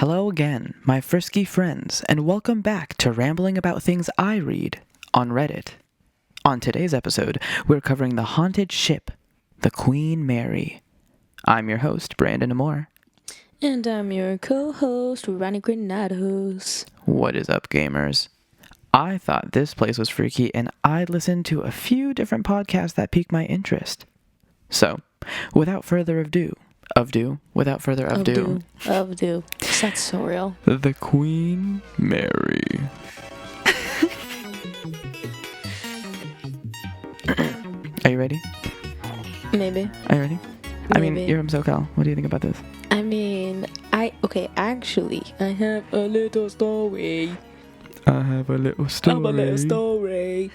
Hello again, my frisky friends, and welcome back to Rambling About Things I Read on Reddit. On today's episode, we're covering the haunted ship, the Queen Mary. I'm your host, Brandon Amor. And I'm your co-host, Ronni Red. What is up, gamers? I thought this place was freaky, and I listened to a few different podcasts that piqued my interest. So, without further ado, That's so real. the Queen Mary. Are you ready? Maybe. Are you ready? I mean, Maybe. you're from SoCal. What do you think about this? Actually, I have a little story. I have a little story.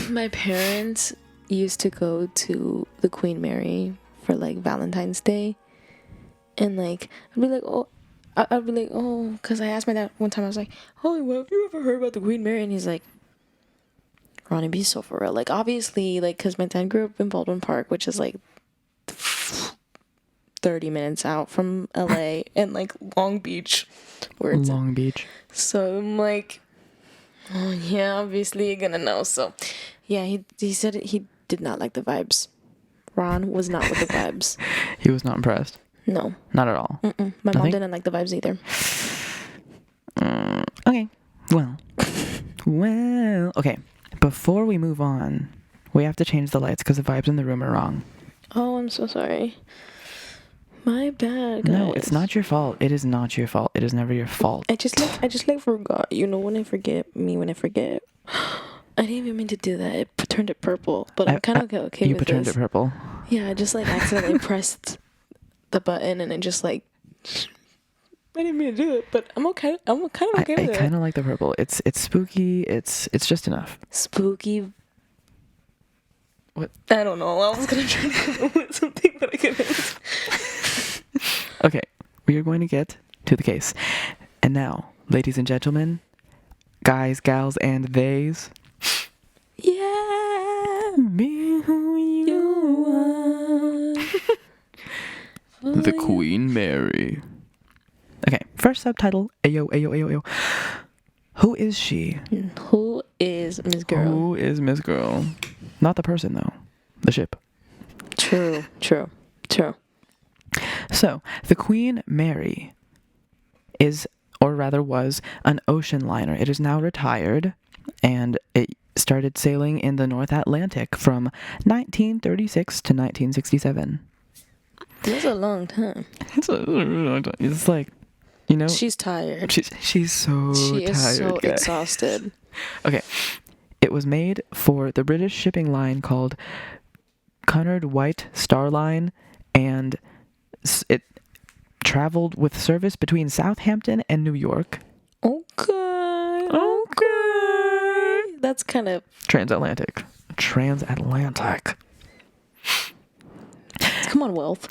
My parents used to go to the Queen Mary for like Valentine's Day. And like, I'd be like, because I asked my dad one time, I was like, oh, well, have you ever heard about the Queen Mary? And he's like, Ronnie, be so for real. Like, obviously, like, because my dad grew up in Baldwin Park, which is like 30 minutes out from LA, and like Long Beach. Long Beach. So I'm like, oh, yeah, obviously you're gonna know. So, yeah, he said he did not like the vibes. Ron was not with the vibes. He was not impressed. No. Not at all. My mom didn't like the vibes either. Okay. Well. Okay. Before we move on, we have to change the lights because the vibes in the room are wrong. Oh, I'm so sorry. My bad, guys. No, it's not your fault. It is not your fault. It is never your fault. I just forgot. You know, when I forget. I didn't even mean to do that. It turned it purple, but I'm kind of okay you with turned this. it purple. Yeah, I just like accidentally pressed the button and it just like, I didn't mean to do it, but I'm okay. I'm kind of okay with it. I kind of like the purple. It's spooky. It's just enough. Spooky. What? I don't know. I was gonna try to come up with something, but I couldn't. Okay, we are going to get to the case. And now, ladies and gentlemen, guys, gals, and theys. Yeah. Be who you are. The Queen Mary. Okay, first subtitle. Ayo. Who is she? Who is Miss Girl? Who is Miss Girl? Not the person, though. The ship. True. So, the Queen Mary is, or rather was, an ocean liner. It is now retired, and it started sailing in the North Atlantic from 1936 to 1967. That's a long time. It's a really long time. It's like, you know... She's tired. She's so tired, She is so guys. exhausted. Okay. It was made for the British shipping line called Cunard White Star Line, and it traveled with service between Southampton and New York. Okay. That's kind of... Transatlantic. Come on, wealth.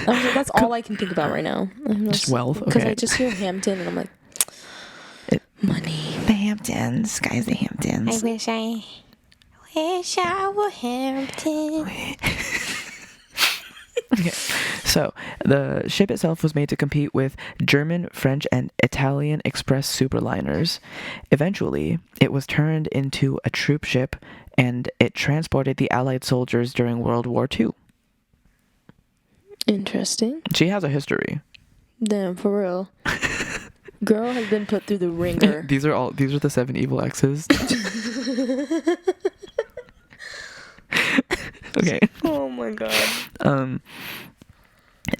That's all I can think about right now. Just wealth, okay. Because I just hear Hampton and I'm like, money. The Hamptons. Guys, the Hamptons. I wish I were Hampton. Okay. So, the ship itself was made to compete with German, French, and Italian express superliners. Eventually, it was turned into a troop ship, and it transported the Allied soldiers during World War II. Interesting. She has a history. Damn, for real. Girl has been put through the ringer. These are the 7 evil exes. Okay. Oh my god.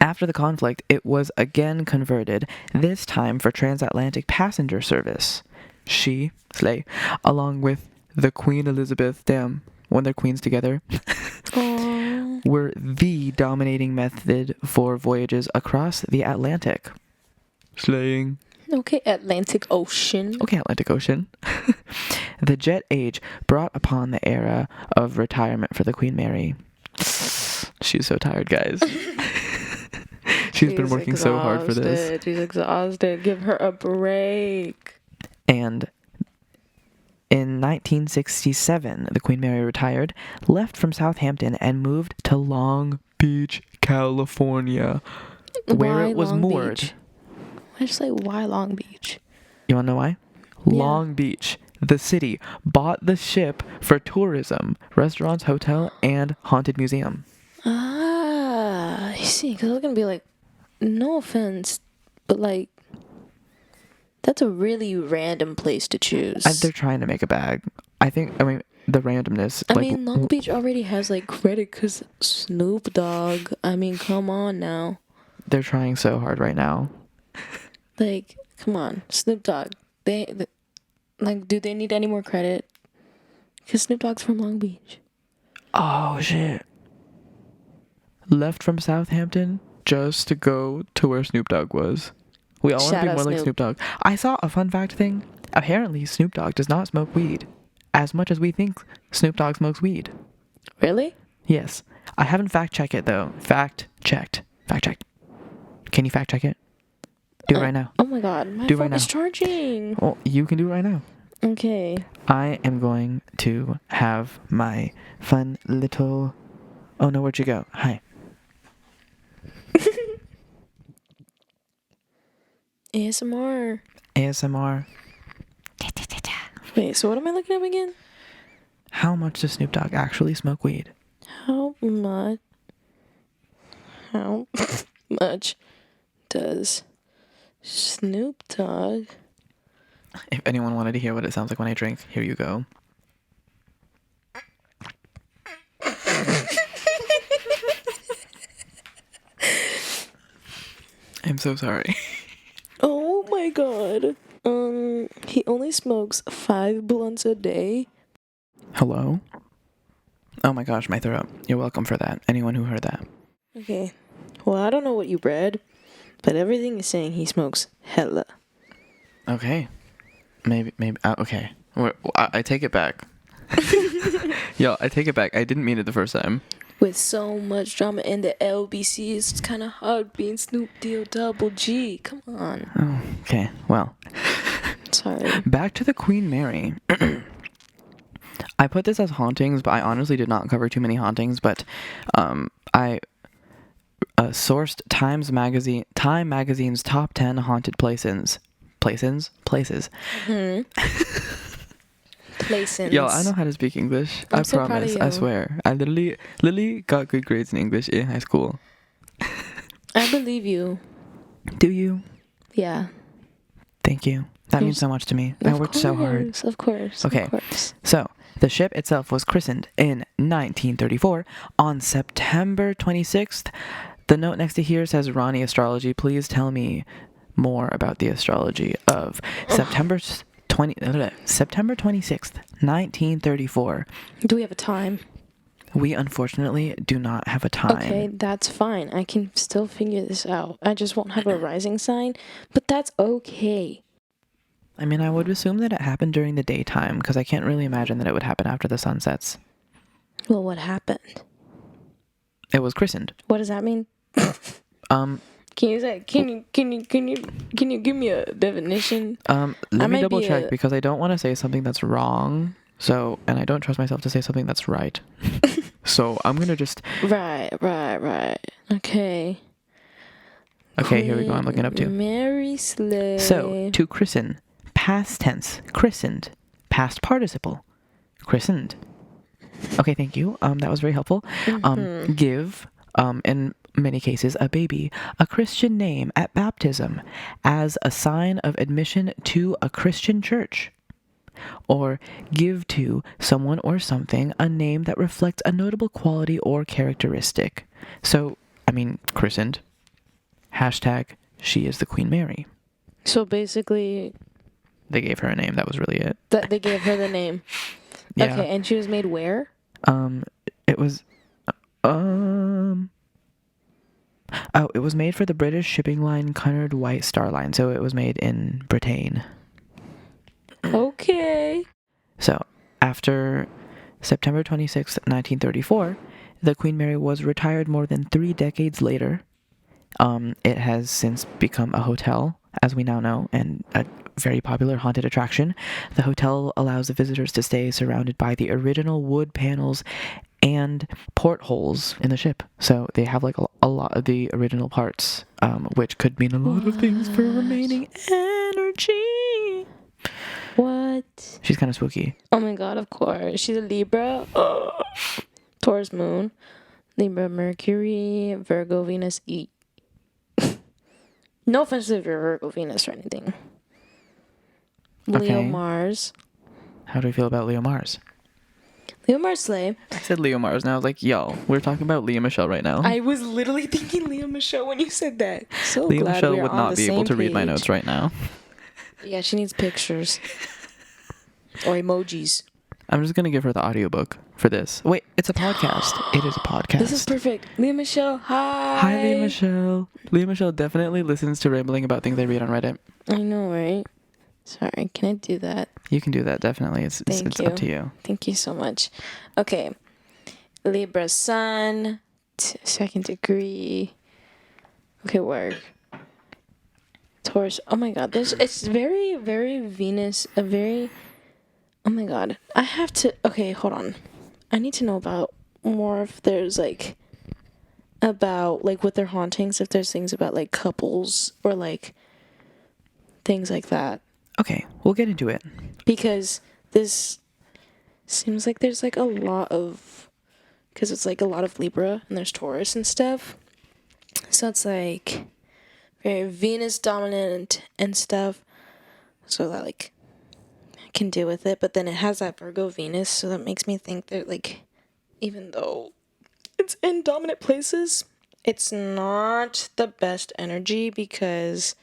After the conflict, it was again converted, this time for transatlantic passenger service. She, Slay, along with the Queen Elizabeth, damn, when they're queens together, were the dominating method for voyages across the Atlantic. Slaying. Okay, Atlantic Ocean. The jet age brought upon the era of retirement for the Queen Mary. She's so tired, guys. She's been working so hard for this. She's exhausted. Give her a break. And in 1967, the Queen Mary retired, left from Southampton, and moved to Long Beach, California, where Why it was Long moored. Beach? I just like, why Long Beach? You want to know why? Yeah. Long Beach, the city, bought the ship for tourism, restaurants, hotel, and haunted museum. I see. Because I was going to be like, no offense, but like, that's a really random place to choose. They're trying to make a bag. I mean, the randomness. I mean, Long Beach already has like credit because Snoop Dogg. I mean, come on now. They're trying so hard right now. Like, come on, Snoop Dogg. Like, do they need any more credit? Because Snoop Dogg's from Long Beach. Oh, shit. Left from Southampton just to go to where Snoop Dogg was. We all want to be more like Snoop Dogg. I saw a fun fact thing. Apparently, Snoop Dogg does not smoke weed as much as we think Snoop Dogg smokes weed. Really? Yes. I haven't fact checked it, though. Fact checked. Can you fact check it? Do it right now. Oh my god, my phone is charging. Well, you can do it right now. Okay. I am going to have my fun little... Oh no, where'd you go? Hi. ASMR. Wait, so what am I looking up again? How much does Snoop Dogg actually smoke weed? How much does Snoop Dogg... If anyone wanted to hear what it sounds like when I drink, here you go. I'm so sorry. Oh my god. He only smokes 5 blunts a day. Hello? Oh my gosh, my throat. You're welcome for that. Anyone who heard that. Okay. Well, I don't know what you read, but everything is saying he smokes hella. Okay. Maybe, okay. I take it back. Yo, I take it back. I didn't mean it the first time. With so much drama in the LBC, it's kind of hard being Snoop Double G. Come on. Oh, okay. Well. Sorry. Back to the Queen Mary. I put this as hauntings, but I honestly did not cover too many hauntings, but I sourced Time Magazine's top 10 haunted places. Places? Mm-hmm. Places. Yo, I know how to speak English. I so promise. I swear. I literally got good grades in English in high school. I believe you. Do you? Yeah. Thank you. That means so much to me. I worked so hard. Of course. Okay. Of course. So, the ship itself was christened in 1934 on September 26th. The note next to here says Ronni Astrology. Please tell me more about the astrology of September 26th, 1934. Do we have a time? We unfortunately do not have a time. Okay, that's fine. I can still figure this out. I just won't have a rising sign, but that's okay. I mean, I would assume that it happened during the daytime because I can't really imagine that it would happen after the sun sets. Well, what happened? It was christened. What does that mean? Can you give me a definition? Let me double check because I don't want to say something that's wrong. So, and I don't trust myself to say something that's right. So I'm gonna just. Right. Okay. Okay, here we go. I'm looking up too. Mary Slay. So, to christen, past tense, christened, past participle, christened. Okay, thank you. That was very helpful. Mm-hmm. Give, in many cases, a baby a Christian name at baptism as a sign of admission to a Christian church. Or give to someone or something a name that reflects a notable quality or characteristic. So, I mean, christened. Hashtag, she is the Queen Mary. So basically... They gave her a name. That was really it. They gave her the name. Yeah. Okay, and she was made where? It was... Oh, it was made for the British shipping line Cunard White Star Line. So it was made in Britain. Okay. So, after September 26th, 1934, the Queen Mary was retired more than 3 decades later. It has since become a hotel, as we now know, and a very popular haunted attraction. The hotel allows the visitors to stay surrounded by the original wood panels and portholes in the ship. So they have like a lot of the original parts, which could mean a lot of things for remaining energy. What? She's kind of spooky. Oh my god, of course. She's a Libra. Taurus moon. Libra Mercury. Virgo Venus. No offense to Virgo Venus or anything. Leo Okay. Mars. How do we feel about Leo Mars? Leo Mars slay. I said Leo Mars, and I was like, yo, we're talking about Leah Michelle right now. I was literally thinking Leo Michelle when you said that. So Leah glad Michelle we're would on not the be able same to read my page. notes right now. Yeah, she needs pictures. Or emojis. I'm just going to give her the audiobook for this. Wait, it's a podcast. It is a podcast. This is perfect. Leah Michelle, hi. Hi, Leah Michelle. Leah Michelle definitely listens to rambling about things I read on Reddit. I know, right? Sorry, can I do that? You can do that, definitely. It's up to you. Thank you so much. Okay. Libra Sun, second degree. Okay, work. Taurus. Oh my god, it's very, very Venus, oh my god. I have to, okay, hold on. I need to know about more if there's like, about like with their hauntings, if there's things about like couples or like things like that. Okay, we'll get into it. Because this seems like there's like a lot of, because it's like a lot of Libra and there's Taurus and stuff. So it's like very Venus dominant and stuff. So that like I can deal with it. But then it has that Virgo Venus. So that makes me think that like, even though it's in dominant places, it's not the best energy because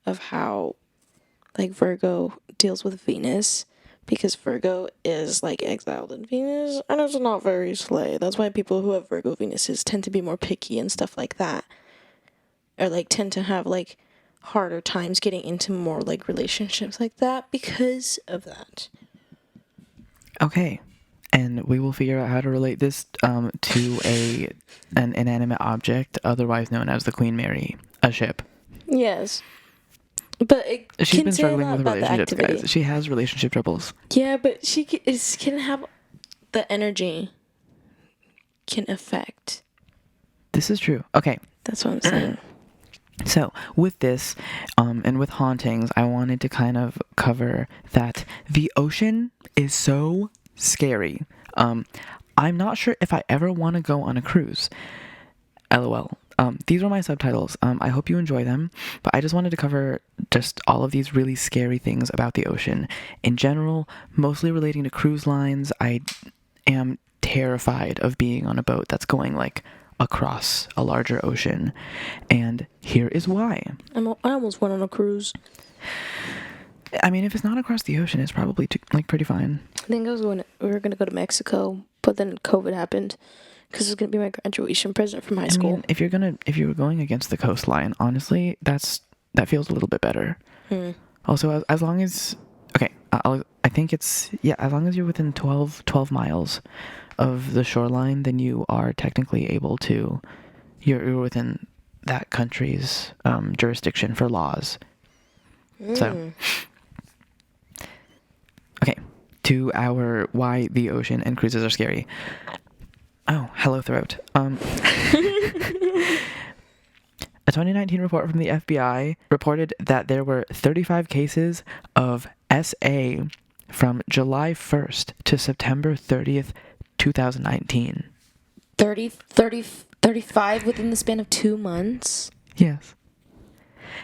of how like Virgo deals with Venus, because Virgo is like exiled in Venus and it's not very slay. That's why people who have Virgo Venuses tend to be more picky and stuff like that, or like tend to have like harder times getting into more like relationships like that because of that. Okay, and we will figure out how to relate this to an inanimate object, otherwise known as the Queen Mary, a ship. Yes. But it She's can been say a struggling lot with about the relationships, activity. guys. She has relationship troubles. Yeah, but she can have the energy can affect. This is true. Okay, That's what I'm saying. so with this, and with hauntings, I wanted to kind of cover that the ocean is so scary. I'm not sure if I ever want to go on a cruise. LOL. These were my subtitles. I hope you enjoy them, but I just wanted to cover just all of these really scary things about the ocean. In general, mostly relating to cruise lines, I am terrified of being on a boat that's going like across a larger ocean, and here is why. I almost went on a cruise. I mean, if it's not across the ocean, it's probably pretty fine. I think we were gonna go to Mexico, but then COVID happened because it was gonna be my graduation present from high school. I mean, if you were going against the coastline, honestly, that feels a little bit better. Also, as long as I think it's as long as you're within 12 miles of the shoreline, then you are technically able to. You're within that country's jurisdiction for laws. So, okay, to our why the ocean and cruises are scary. Oh, hello, throat. A 2019 report from the FBI reported that there were 35 cases of SA from July 1st to September 30th, 2019. 35 within the span of 2 months? Yes.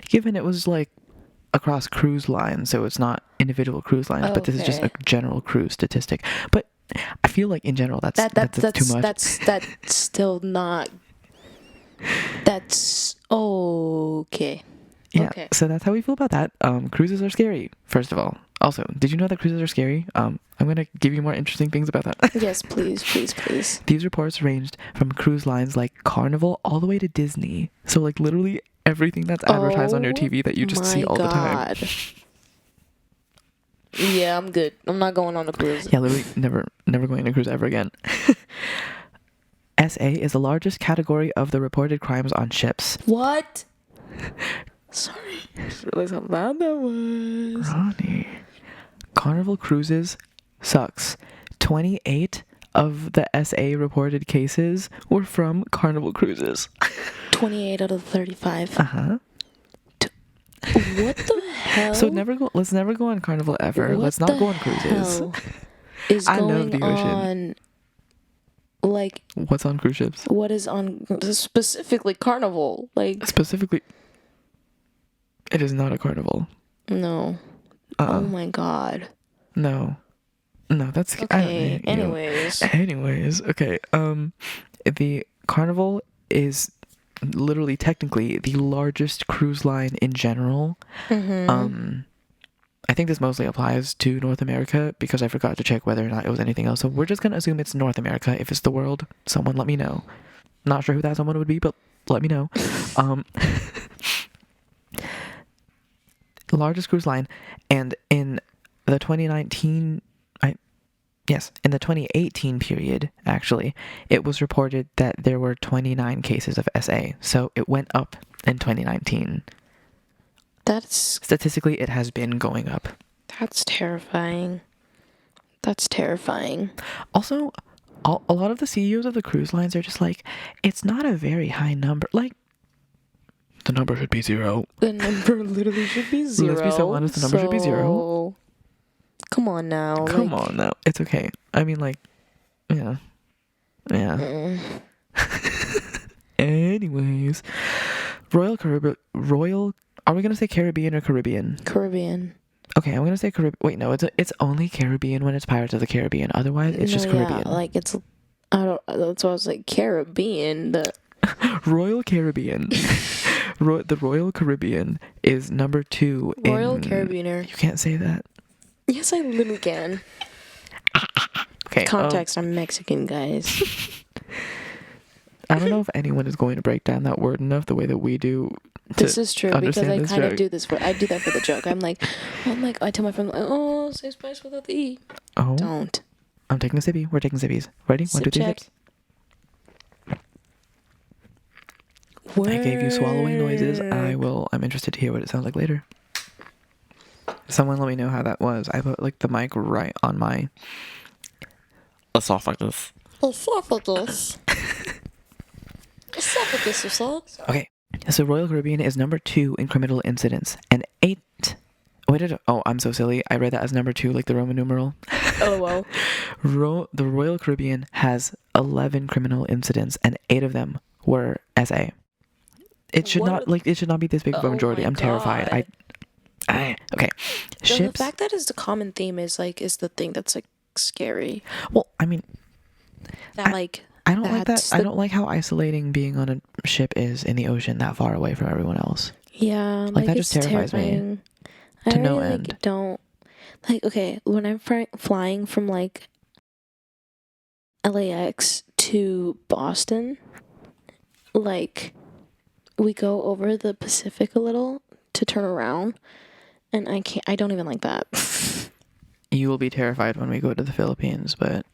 Given it was like across cruise lines, so it's not individual cruise lines, but this is just a general cruise statistic. But I feel like in general that's too much. That's still not. That's okay. Yeah. Okay. So that's how we feel about that. Cruises are scary, first of all. Also, did you know that cruises are scary? I'm going to give you more interesting things about that. Yes, please. These reports ranged from cruise lines like Carnival all the way to Disney. So like literally everything that's advertised on your TV that you just see all the time. Yeah, I'm good. I'm not going on a cruise. Yeah, literally never going on a cruise ever again. SA is the largest category of the reported crimes on ships. What? Sorry. I just realized how bad that was. Ronnie. Carnival Cruises sucks. 28 of the SA reported cases were from Carnival cruises. 28 out of 35. Uh-huh. What the hell? So let's never go on Carnival ever. What Let's not the go on cruises. hell is I going love the ocean. on? Like, What's on cruise ships? what is on specifically Carnival? Like, Specifically, it is not a carnival. no. Oh my god. No, that's Okay. Anyways. Okay. The Carnival is literally technically the largest cruise line in general. Mm-hmm. I think this mostly applies to North America because I forgot to check whether or not it was anything else. So we're just gonna assume it's North America. If it's the world, someone let me know. Not sure who that someone would be, but let me know. Largest cruise line, and in the 2019, in the 2018 period, actually, it was reported that there were 29 cases of SA. So it went up in 2019. Statistically, it has been going up. That's terrifying. Also, a lot of the CEOs of the cruise lines are just like, it's not a very high number. Like, the number should be 0. The number literally should be 0. Let's be so honest, the number should be 0. Come on now. Come on now. It's okay. I mean, like, yeah. Anyways, are we gonna say Caribbean or Caribbean? Caribbean. Okay, I'm gonna say Caribbean. Wait, no, it's only Caribbean when it's Pirates of the Caribbean. Otherwise, it's just Caribbean. Yeah, like that's why I was like Caribbean. Royal Caribbean. The Royal Caribbean is number 2 Royal Caribbeaner. You can't say that. Yes, I literally can. Okay. Context, I'm Mexican, guys. I don't know if anyone is going to break down that word enough the way that we do. This is true because I kind of do this I do that for the joke. I tell my friend, oh, say spice without the E. Oh. Don't. I'm taking a sippy. We're taking sippies. Ready? 1, 2, 3, sips. Word. I gave you swallowing noises. I'm interested to hear what it sounds like later. Someone let me know how that was. I put like the mic right on my esophagus. Esophagus. Okay, so Royal Caribbean is number 2 in criminal incidents, and 8. I'm so silly. I read that as number 2, like the Roman numeral. Oh well. The Royal Caribbean has 11 criminal incidents, and 8 of them were SA. It should not be this big of a majority. I'm terrified. Okay. The fact that is the common theme is the thing that's like scary. Well, I mean, that I don't like that. I don't like how isolating being on a ship is in the ocean that far away from everyone else. Yeah, like that just terrifies me to no end. Don't okay, when I'm flying from like LAX to Boston, like we go over the Pacific a little to turn around, and I don't even like that. You will be terrified when we go to the Philippines, but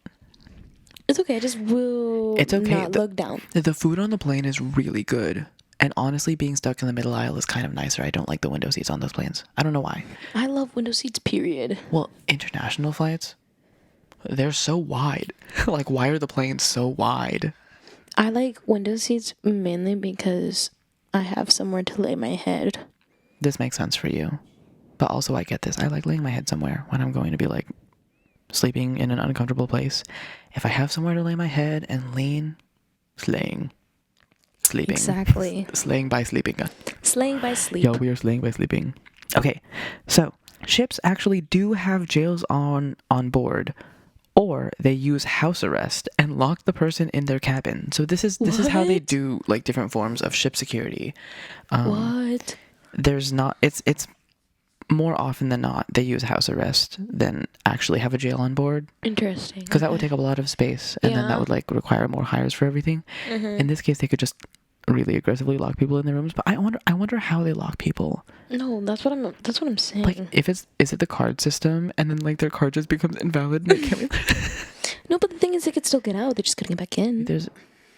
it's okay. I just will not look down. The food on the plane is really good. And honestly, being stuck in the middle aisle is kind of nicer. I don't like the window seats on those planes. I don't know why. I love window seats, period. Well, international flights, they're so wide. Like, why are the planes so wide? I like window seats mainly because I have somewhere to lay my head. This makes sense for you. But also, I get this. I like laying my head somewhere when I'm going to be, like, sleeping in an uncomfortable place. If I have somewhere to lay my head and lean, sleeping. Exactly. Slaying by sleeping. Slaying by sleep. Yo, we are slaying by sleeping. Okay, so ships actually do have jails on board, or they use house arrest and lock the person in their cabin. So this is how they do like different forms of ship security. What? There's not. It's more often than not they use house arrest than actually have a jail on board. Interesting. Because that would take up a lot of space, and then that would like require more hires for everything. Mm-hmm. In this case, they could just really aggressively lock people in their rooms. But I wonder how they lock people. No, that's what I'm saying. Like, is it the card system, and then like their card just becomes invalid and they can't. No, but the thing is, they could still get out. They're just getting back in.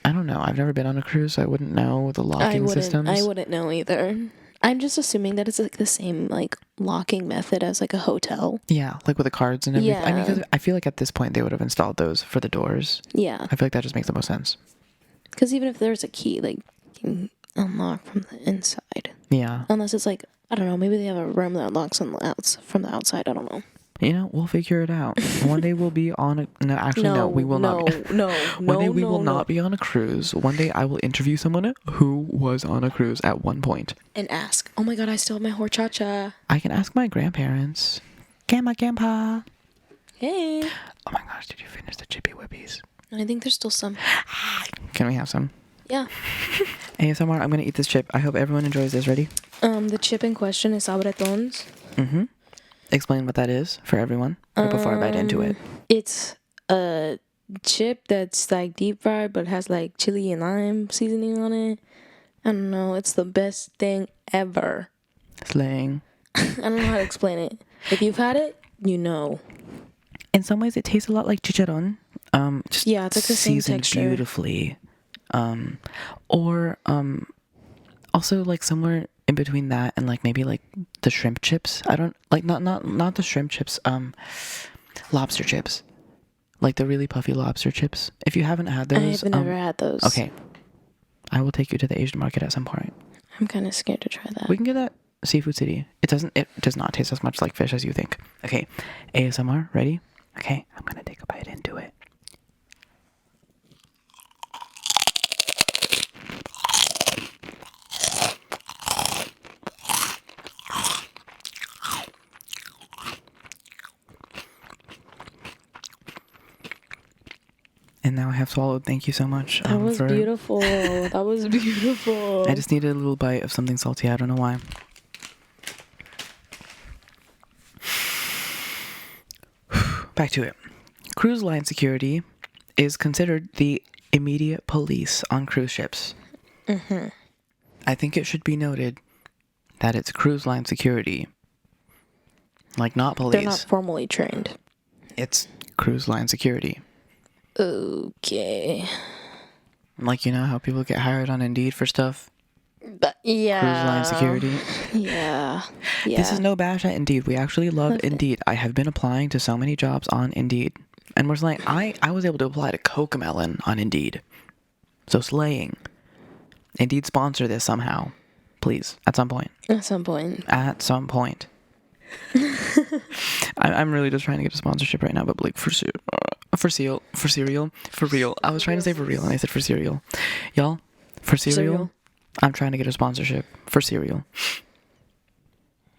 I don't know. I've never been on a cruise, so I wouldn't know the locking system. I wouldn't know either. I'm just assuming that it's like the same like locking method as like a hotel. Yeah, like with the cards and everything. I mean, Yeah. 'cause I feel like at this point they would have installed those for the doors. Yeah. I feel like that just makes the most sense. Because even if there's a key, like you can unlock from the inside. Yeah. Unless it's like, I don't know, maybe they have a room that unlocks on from the outside. I don't know. You know, we'll figure it out. One day we'll be on a... No, actually, no, we will not. One day we will not be on a cruise. One day I will interview someone who was on a cruise at one point. And ask, oh my god, I still have my horchata. I can ask my grandparents. Grandpa. Hey. Oh my gosh, did you finish the Chippy Whippies? I think there's still some. Can we have some? Yeah. ASMR, I'm going to eat this chip. I hope everyone enjoys this. Ready? The chip in question is sabretons. Mm-hmm. Explain what that is for everyone before I bite into it. It's a chip that's like deep fried but has like chili and lime seasoning on it. I don't know. It's the best thing ever. Slang. I don't know how to explain it. If you've had it, you know. In some ways, it tastes a lot like chicharron. Just yeah, it's like the same seasoned texture. beautifully. Also like somewhere in between that and like maybe like the shrimp chips. I don't like not the shrimp chips. Lobster chips, like the really puffy lobster chips. If you haven't had those, I've never had those. Okay, I will take you to the Asian market at some point. I'm kind of scared to try that. We can get that Seafood City. It does not taste as much like fish as you think. Okay, ASMR, ready? Okay, I'm gonna take a bite into it. And now I have swallowed. Thank you so much. That was beautiful. That was beautiful. I just needed a little bite of something salty. I don't know why. Back to it. Cruise line security is considered the immediate police on cruise ships. Mm-hmm. I think it should be noted that it's cruise line security. Like, not police. They're not formally trained. It's cruise line security. Okay. Like, you know how people get hired on Indeed for stuff? But yeah. Cruise line security. Yeah. This is no bash at Indeed. We actually love Indeed. I have been applying to so many jobs on Indeed. And we're like, I was able to apply to Cocomelon on Indeed. So slaying. Indeed, sponsor this somehow. Please. At some point. At some point. At some point. I'm really just trying to get a sponsorship right now, but like for real. I was trying to say for real and I said for cereal. Y'all, for cereal, I'm trying to get a sponsorship for cereal.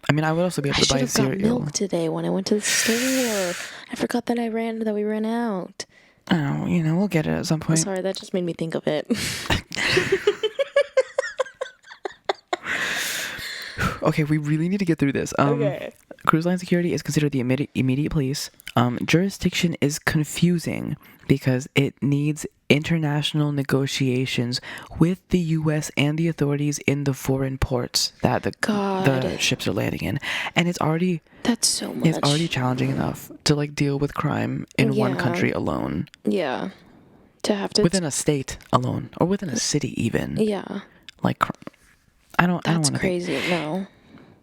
I mean, I would also be able to buy I cereal. should have got milk today when I went to the store. I forgot that we ran out. Oh, you know, we'll get it at some point. I'm sorry, that just made me think of it. Okay, we really need to get through this. Okay. Cruise line security is considered the immediate police. Jurisdiction is confusing because it needs international negotiations with the U.S. and the authorities in the foreign ports that the ships are landing in, and that's so much. It's already challenging enough to like deal with crime in one country alone. Yeah, to have to within a state alone, or within a city even. Yeah, like I don't want to. That's crazy. No.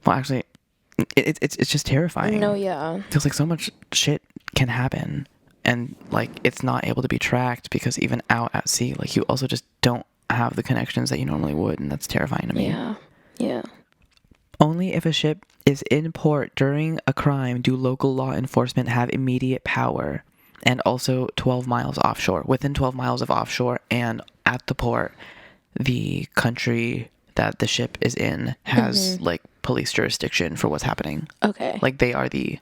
Well, actually, it's just terrifying. No, yeah. Because like so much shit can happen, and like it's not able to be tracked because even out at sea, like you also just don't have the connections that you normally would, and that's terrifying to me. Yeah. Yeah. Only if a ship is in port during a crime do local law enforcement have immediate power, and also 12 miles offshore. Within 12 miles of offshore and at the port, the country that the ship is in has like police jurisdiction for what's happening. Okay. Like they are the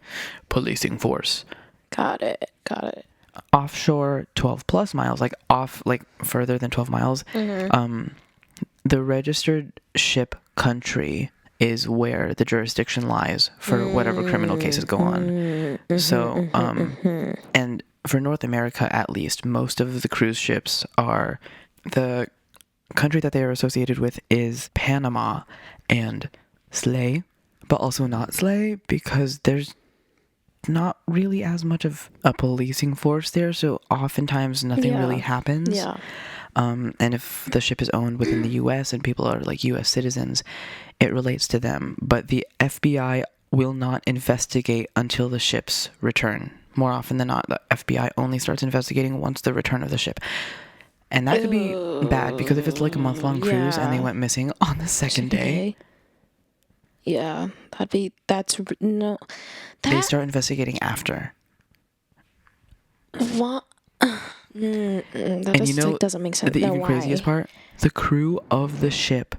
policing force. Got it. Offshore 12 plus miles, like off, like further than 12 miles, the registered ship country is where the jurisdiction lies for whatever criminal cases go on. So, and for North America at least, most of the cruise ships are, the country that they are associated with is Panama and slay, but also not slay because there's not really as much of a policing force there, so oftentimes nothing really happens. Yeah. And if the ship is owned within the U.S. and people are like U.S. citizens, it relates to them. But the FBI will not investigate until the ship's return. More often than not, the FBI only starts investigating once the return of the ship. And that could be bad, because if it's like a month-long cruise and they went missing on the second day, yeah, no. they start investigating after. What? That doesn't make sense. The even craziest part? The crew of the ship,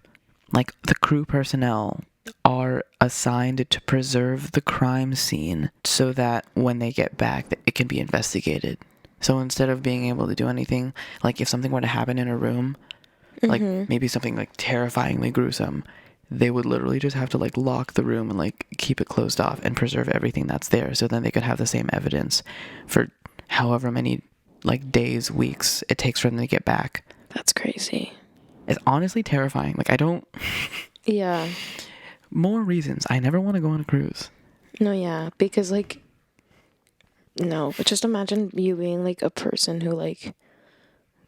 like the crew personnel, are assigned to preserve the crime scene so that when they get back, it can be investigated. So instead of being able to do anything, like if something were to happen in a room, like maybe something like terrifyingly gruesome, they would literally just have to like lock the room and like keep it closed off and preserve everything that's there, so then they could have the same evidence for however many like days, weeks it takes for them to get back. That's crazy. It's honestly terrifying. Like, I don't... Yeah. More reasons. I never want to go on a cruise. No, yeah. Because, like... No, but just imagine you being, like, a person who, like,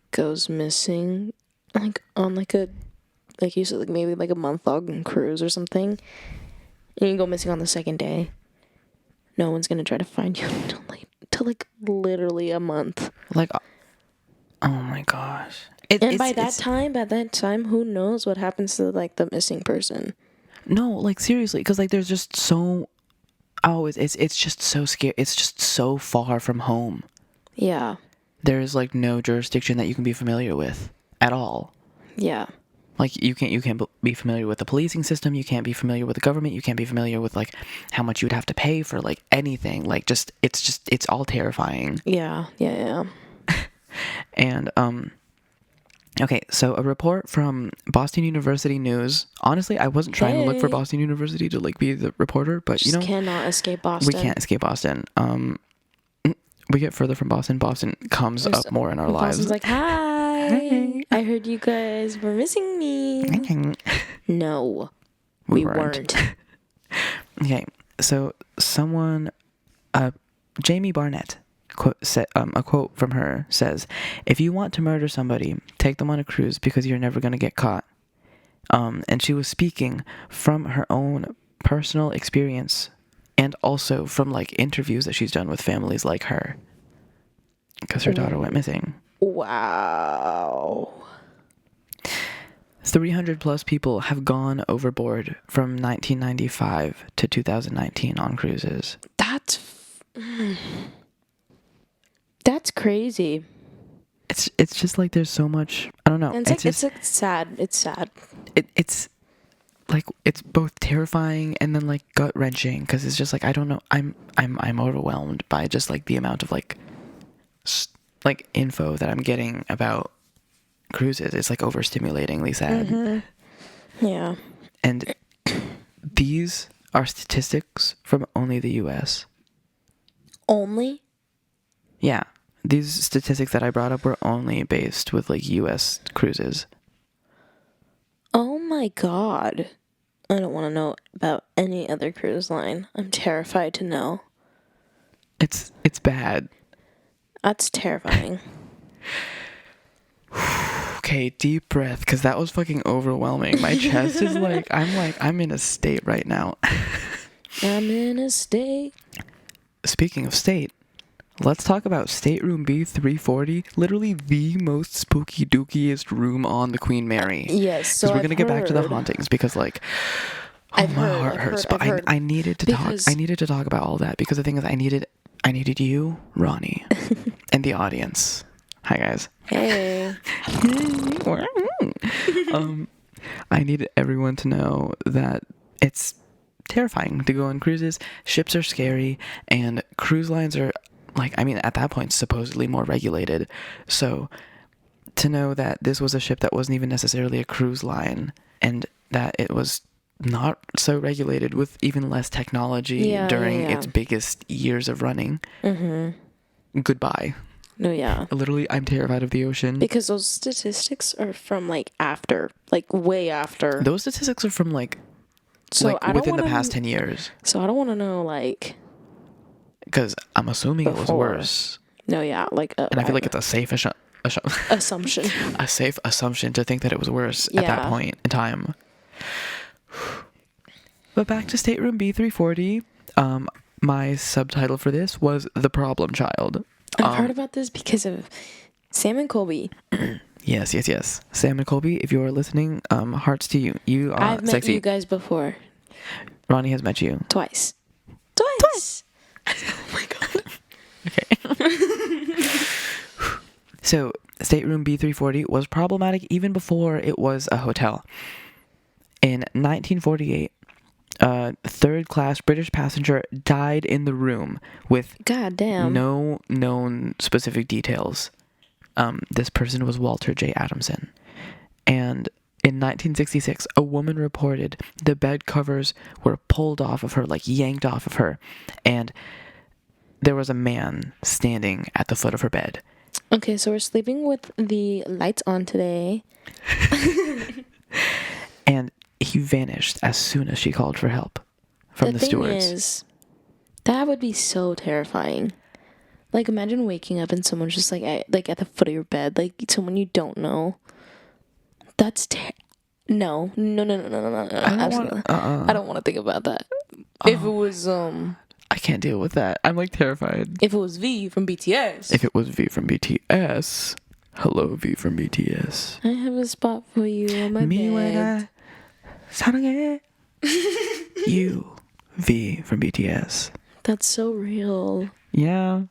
goes missing, like, on, like, a... Like, you said, like, maybe, like, a month-long cruise or something. And you go missing on the second day. No one's gonna try to find you until, like, literally a month. Like... Oh, my gosh. By that time, who knows what happens to, like, the missing person? No, like, seriously, because, like, there's just so... Oh, it's just so scary. It's just so far from home. Yeah. There's, like, no jurisdiction that you can be familiar with at all. Yeah. Like, you can't be familiar with the policing system, you can't be familiar with the government, you can't be familiar with, like, how much you would have to pay for, like, anything. Like, it's all terrifying. Yeah. And, okay, so a report from Boston University News. Honestly, I wasn't trying to look for Boston University to, like, be the reporter, but, you know... cannot escape Boston. We can't escape Boston. We get further from Boston. Boston comes up more in our lives. Boston's like, hi, I heard you guys were missing me. No, we weren't. Okay, so someone, Jamie Barnett, a quote from her says, "If you want to murder somebody, take them on a cruise because you're never going to get caught." And she was speaking from her own personal experience and also from, like, interviews that she's done with families like her, because her daughter went missing. Wow. 300 plus people have gone overboard from 1995 to 2019 on cruises. That's crazy. It's just like there's so much, I don't know. It's sad. It's sad. It's like, it's both terrifying and then, like, gut wrenching, because it's just like, I don't know. I'm overwhelmed by just, like, the amount of, like info that I'm getting about cruises. It's, like, overstimulatingly sad. Mm-hmm. Yeah. And these are statistics from only the US. Only? Yeah. These statistics that I brought up were only based with, like, US cruises. Oh my god. I don't want to know about any other cruise line. I'm terrified to know. It's bad. That's terrifying. Okay, deep breath, because that was fucking overwhelming. My chest is I'm in a state right now. I'm in a state. Speaking of state, let's talk about Stateroom B340, literally the most spooky dookiest room on the Queen Mary. Yes, so because we're gonna get back to the hauntings, because, like, my heart hurts. But I needed to talk. I needed to talk about all that, because the thing is, I needed you, Ronnie, and the audience. Hi, guys. Hey. I needed everyone to know that it's terrifying to go on cruises. Ships are scary, and cruise lines are, like, I mean, at that point, supposedly more regulated. So to know that this was a ship that wasn't even necessarily a cruise line, and that it was not so regulated, with even less technology during its biggest years of running. Mm-hmm. Goodbye. No, yeah. Literally, I'm terrified of the ocean. Because those statistics are from, like, after. Like, way after. Those statistics are from, like within the past 10 years. So I don't want to know, like... Because I'm assuming it was worse. No, yeah, like... and I feel like it's a assumption. A safe assumption to think that it was worse at that point in time. But back to stateroom B340. My subtitle for this was The Problem Child. I've heard about this because of Sam and Colby. Yes. Sam and Colby, if you're listening, hearts to you. You are I've met sexy. you guys before. Ronnie has met you. Twice. Oh my god. Okay. So, stateroom B340 was problematic even before it was a hotel. In 1948, a third-class British passenger died in the room with no known specific details. This person was Walter J. Adamson. And in 1966, a woman reported the bed covers were pulled off of her, like yanked off of her, and there was a man standing at the foot of her bed. Okay, so we're sleeping with the lights on today. And he vanished as soon as she called for help from the stewards. That would be so terrifying. Like, imagine waking up and someone's just like at the foot of your bed, like someone you don't know. That's no. I don't want to think about that. If it was I can't deal with that. I'm like terrified. If it was V from BTS. If it was V from BTS. Hello, V from BTS. I have a spot for you on my Me bed. when I 사랑해. You, V from BTS. That's so real. Yeah.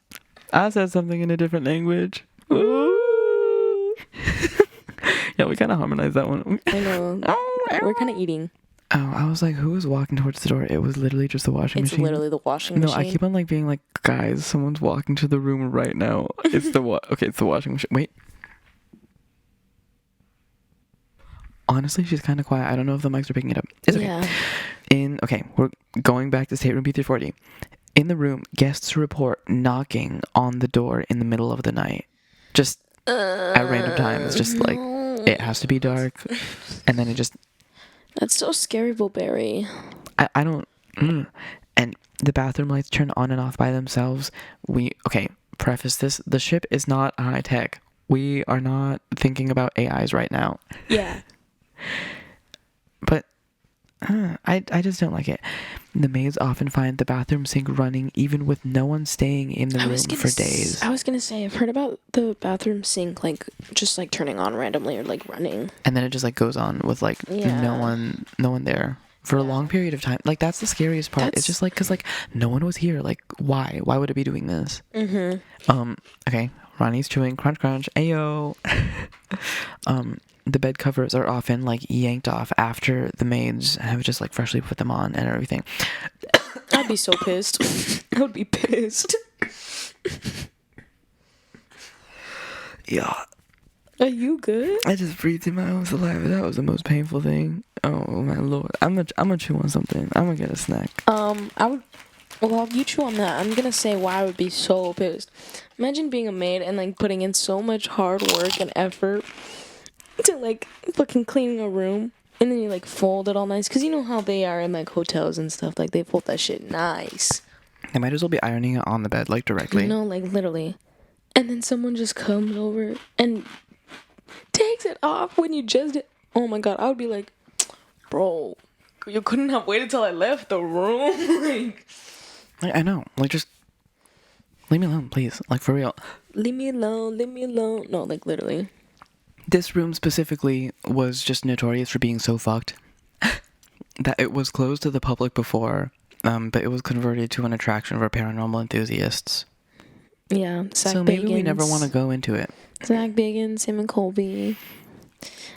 I said something in a different language. Ooh. Yeah, we kind of harmonized that one. I know. We're kind of eating. Oh, I was like, who was walking towards the door? It was literally just the washing machine. It's literally the washing machine. No, I keep on like being like, guys, someone's walking to the room right now. It's the okay, it's the washing machine. Wait. Honestly, she's kind of quiet. I don't know if the mics are picking it up. It's okay. Yeah. We're going back to stateroom B340. In the room, guests report knocking on the door in the middle of the night. Just at random times. Just like, it has to be dark. And then it just... That's so scary, Bulberry. I don't... And the bathroom lights turn on and off by themselves. Preface this. The ship is not high tech. We are not thinking about AIs right now. Yeah. But I just don't like it. The maids often find the bathroom sink running even with no one staying in the room for days. I was gonna say, I've heard about the bathroom sink like just like turning on randomly or like running. And then it just like goes on with like no one there for a long period of time. Like that's the scariest part. It's just like because like no one was here. Like why would it be doing this? Okay, Ronnie's chewing. Crunch crunch. Ayo. The bed covers are often like yanked off after the maids have just like freshly put them on and everything. I'd be so pissed. I would be pissed. Yeah. Are you good? I just breathed in my own saliva. That was the most painful thing. Oh my lord. I'm gonna chew on something. I'm gonna get a snack. While you chew on that, I'm gonna say why I would be so pissed. Imagine being a maid and like putting in so much hard work and effort to like fucking cleaning a room, and then you like fold it all nice, because you know how they are in like hotels and stuff, like they fold that shit nice. They might as well be ironing it on the bed like directly. No, like literally. And then someone just comes over and takes it off when you just did. Oh my god, I would be like, bro, you couldn't have waited till I left the room. Like I know, like just leave me alone, please, like for real. Leave me alone. No, like literally. This room specifically was just notorious for being so fucked that it was closed to the public before, but it was converted to an attraction for paranormal enthusiasts. Yeah, Zach so maybe we never want to go into it. Zach Bagans, Sam and Colby.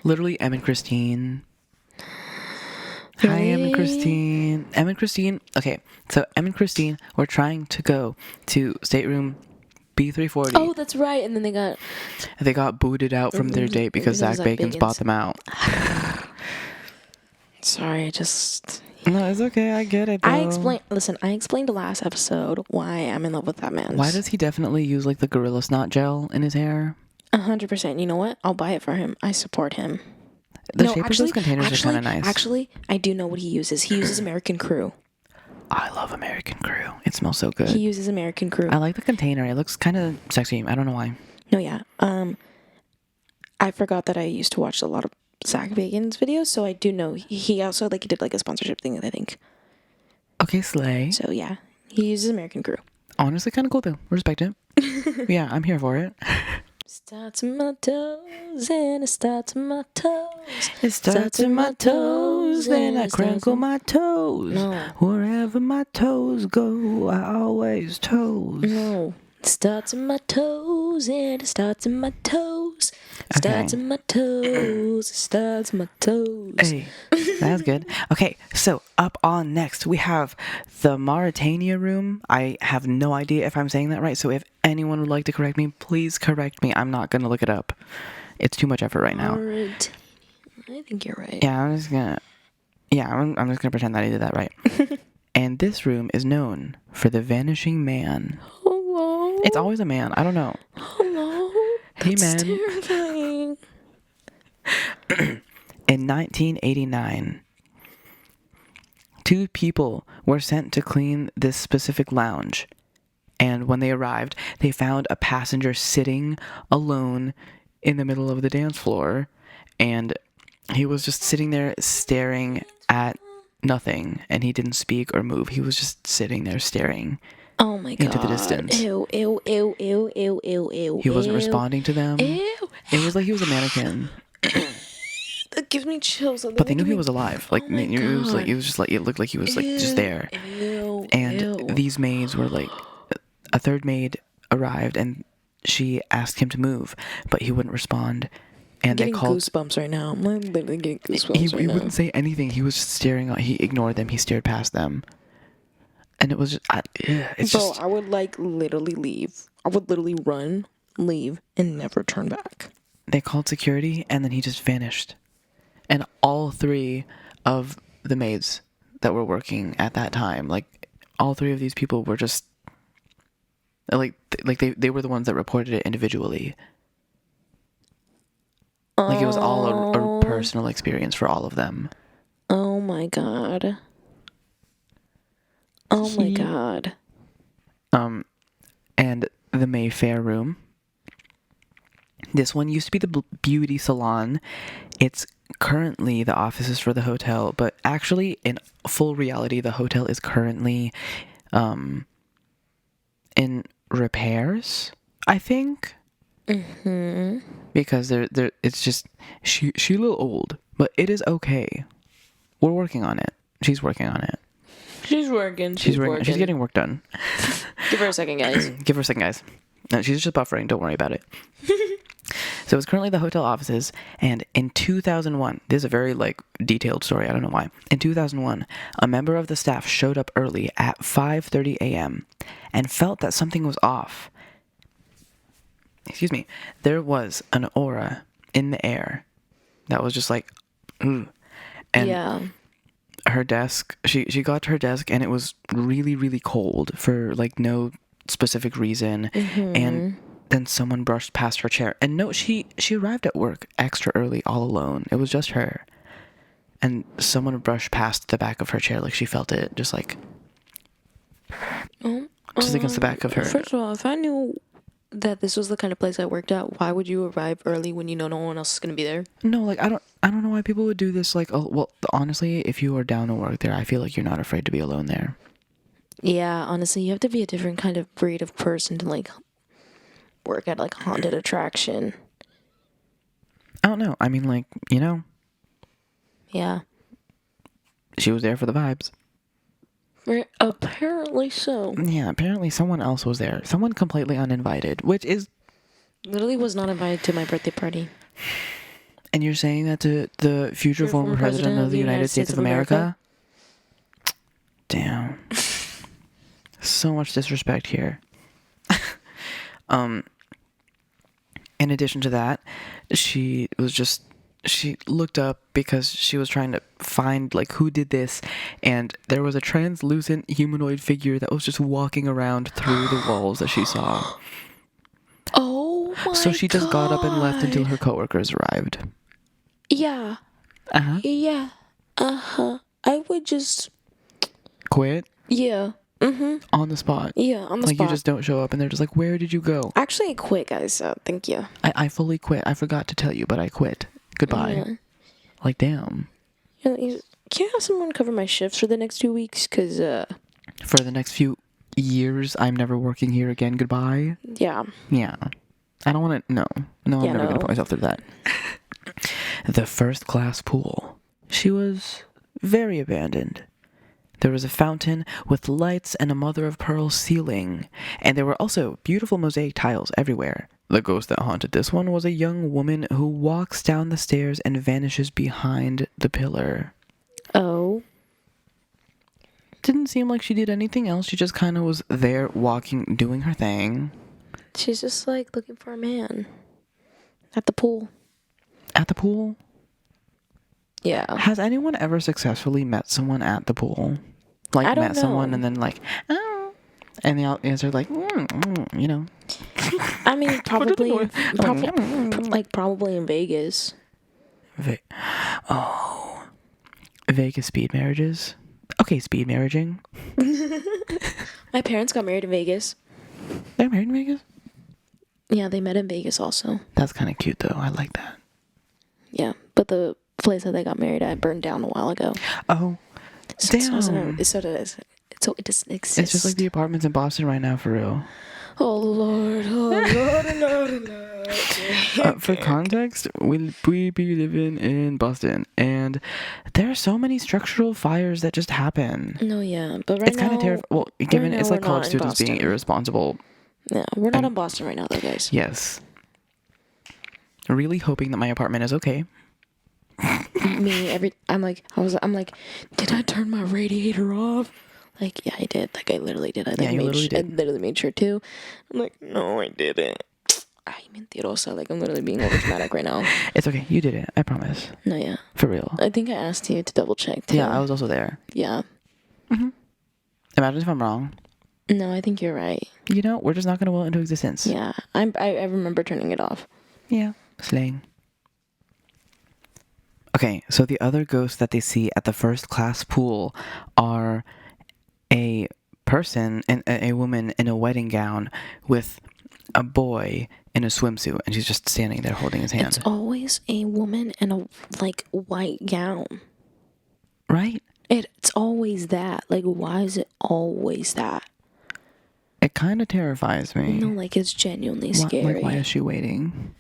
Literally, Em and Christine. Really? Hi, Em and Christine. Em and Christine. Okay, so Em and Christine were trying to go to stateroom B340. Oh, that's right. And then they got booted out from their date because Zach Bagans bought them out. Sorry, I just... No, it's okay. I get it, though. I explained the last episode why I'm in love with that man. Why does he definitely use, like, the Gorilla Snot gel in his hair? 100%. You know what? I'll buy it for him. I support him. The shape of those containers are kind of nice. Actually, I do know what he uses. He uses American Crew. I love American Crew. It smells so good. He uses American Crew. I like the container. It looks kind of sexy. I don't know why. No, yeah. I forgot that I used to watch a lot of Zach Bagan's videos, so I do know he also like he did like a sponsorship thing, I think. Okay, slay. So yeah, he uses American Crew. Honestly, kind of cool though. Respect it. Yeah, I'm here for it. Starts in my toes and it starts in my toes. It starts in my toes, then I crinkle my toes. No. Wherever my toes go, I always toes. No. Starts in my toes and it starts in my toes. Starts in my toes. Starts in my toes. Hey, that's good. Okay, so up on next we have the Mauritania room. I have no idea if I'm saying that right, so if anyone would like to correct me, please correct me. I'm not gonna look it up. It's too much effort right now. Alright. I think you're right. Yeah, I'm just gonna pretend that I did that right. And this room is known for the vanishing man. Hello. It's always a man. I don't know. Hello. Hey, That's man. terrifying. In 1989, 2 people were sent to clean this specific lounge. And when they arrived, they found a passenger sitting alone in the middle of the dance floor. And he was just sitting there staring at nothing. And he didn't speak or move. He was just sitting there staring Oh my god. into the distance. Ew, ew, ew, ew, ew, ew, ew. He wasn't responding to them. Ew. It was like he was a mannequin. That gives me chills. But they knew he was alive. Like, Oh my it was like, God. it was just like, it looked like he was like just there. Ew, And ew. these maids were like, a third maid arrived and she asked him to move, but he wouldn't respond. And I'm they getting called. goosebumps right now. I'm literally getting goosebumps He right now. wouldn't say anything. He was just staring. He ignored them. He stared past them. And it was just, it's Bro, just. I would like literally leave. I would literally run, leave, and never turn back. They called security and then he just vanished. And all 3 of the maids that were working at that time, like all 3 of these people were just like they were the ones that reported it individually. Like it was all a personal experience for all of them. Oh my god. Oh my god. And the Mayfair room. This one used to be the beauty salon. It's currently the offices for the hotel, but actually, in full reality, the hotel is currently in repairs, I think. Mm-hmm. Because it's just she a little old, but it is okay. We're working on it. She's working on it. She's working. She's getting work done. Give her a second, guys. Give her a second, guys. No, she's just buffering. Don't worry about it. So it's currently the hotel offices, and in 2001, this is a very detailed story. I don't know why. In 2001, a member of the staff showed up early at 5:30 a.m. and felt that something was off. Excuse me. There was an aura in the air that was just like, ooh. And yeah. her desk, she got to her desk and it was really, really cold for no specific reason. Mm-hmm. And then someone brushed past her chair. And no, she arrived at work extra early all alone. It was just her. And someone brushed past the back of her chair, she felt it, just against the back of her. First of all, if I knew that this was the kind of place I worked at, why would you arrive early when you know no one else is gonna be there? No, I don't know why people would do this. Well, honestly, if you are down to work there, I feel like you're not afraid to be alone there. Yeah, honestly, you have to be a different kind of breed of person to work at a haunted attraction. I don't know. I mean, Yeah. she was there for the vibes. Apparently so. Yeah, apparently someone else was there. Someone completely uninvited, which is... Literally was not invited to my birthday party. And you're saying that to the future former president of the United States of America? Damn. So much disrespect here. In addition to that, she looked up because she was trying to find who did this, and there was a translucent humanoid figure that was just walking around through the walls that she saw. Oh my god. So she just got up and left until her coworkers arrived. Yeah. Uh-huh. Yeah. Uh-huh. I would just... Quit? Yeah. on the spot. Yeah, on the Like, spot. you just don't show up and they're just like, where did you go? Actually, I quit, guys, so thank you. I fully quit. I forgot to tell you, but I quit. Goodbye. Yeah. Like, damn. Can I have someone cover my shifts for the next 2 weeks? Because, For the next few years, I'm never working here again. Goodbye. yeah. Yeah. I don't want to... No. No, I'm Yeah, never going to no. put myself through that. The first class pool. She was very abandoned. There was a fountain with lights and a mother-of-pearl ceiling, and there were also beautiful mosaic tiles everywhere. The ghost that haunted this one was a young woman who walks down the stairs and vanishes behind the pillar. Oh. Didn't seem like she did anything else. She just kind of was there walking, doing her thing. She's just, like, looking for a man. At the pool. At the pool? Yeah. Has anyone ever successfully met someone at the pool? Like, I don't met someone know. and then, like, oh. And the answer, like, you know. I mean, probably Like, probably in Vegas. Vegas speed marriages. Okay, speed marriaging. My parents got married in Vegas. They're married in Vegas? Yeah, they met in Vegas also. That's kind of cute, though. I like that. Yeah, but the place that they got married at burned down a while ago. Oh, So damn. it doesn't exist. It's just like the apartments in Boston right now, for real. Oh Lord, Lord. For context, we be living in Boston, and there are so many structural fires that just happen. No, yeah, but right It's now kind of terrifying. Well, given now it's we're like not college in students being Boston. irresponsible. Yeah, we're not in Boston right now, though, guys. Yes. Really hoping that my apartment is okay. I'm like, did I turn my radiator off? Like, yeah, I did. Like, I literally did. I literally made sure too. I'm like, no, I didn't. Ay, mentirosa. Like, I'm literally being over dramatic right now. It's okay. You did it. I promise. No, yeah. For real. I think I asked you to double check too. Yeah, I was also there. Yeah. Imagine if I'm wrong. No, I think you're right. You know, we're just not going to will it into existence. Yeah. I remember turning it off. Yeah. Slaying. Okay, so the other ghosts that they see at the first class pool are a person and a woman in a wedding gown with a boy in a swimsuit, and she's just standing there holding his hand. It's always a woman in a, like, white gown. Right? It's always that. Like, why is it always that? It kind of terrifies me. No, like, it's genuinely scary. Like, why is she waiting?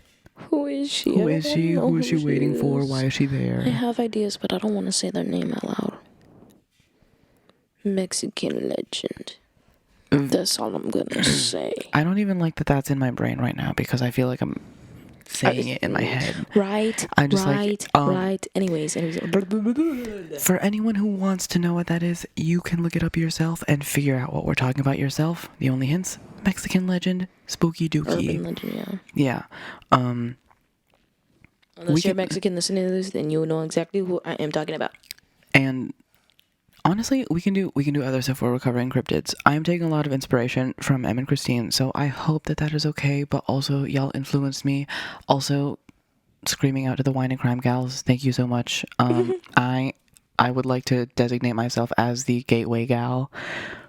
Who is she? Who is she? Who is she waiting for? Why is she there? I have ideas, but I don't want to say their name out loud. Mexican legend. That's all I'm gonna say. I don't even like that that's in my brain right now because I feel like I'm saying it in my head. Right. I'm just right. Anyways. For anyone who wants to know what that is, you can look it up yourself and figure out what we're talking about yourself. The only hints: Mexican legend, spooky dookie. Urban legend, yeah. Yeah. Unless you're Mexican listening to this, then you'll know exactly who I am talking about. And honestly, we can do other stuff where we're covering cryptids. I'm taking a lot of inspiration from Em and Christine, so I hope that is okay. But also, y'all influenced me. Also, screaming out to the wine and crime gals, thank you so much. I would like to designate myself as the gateway gal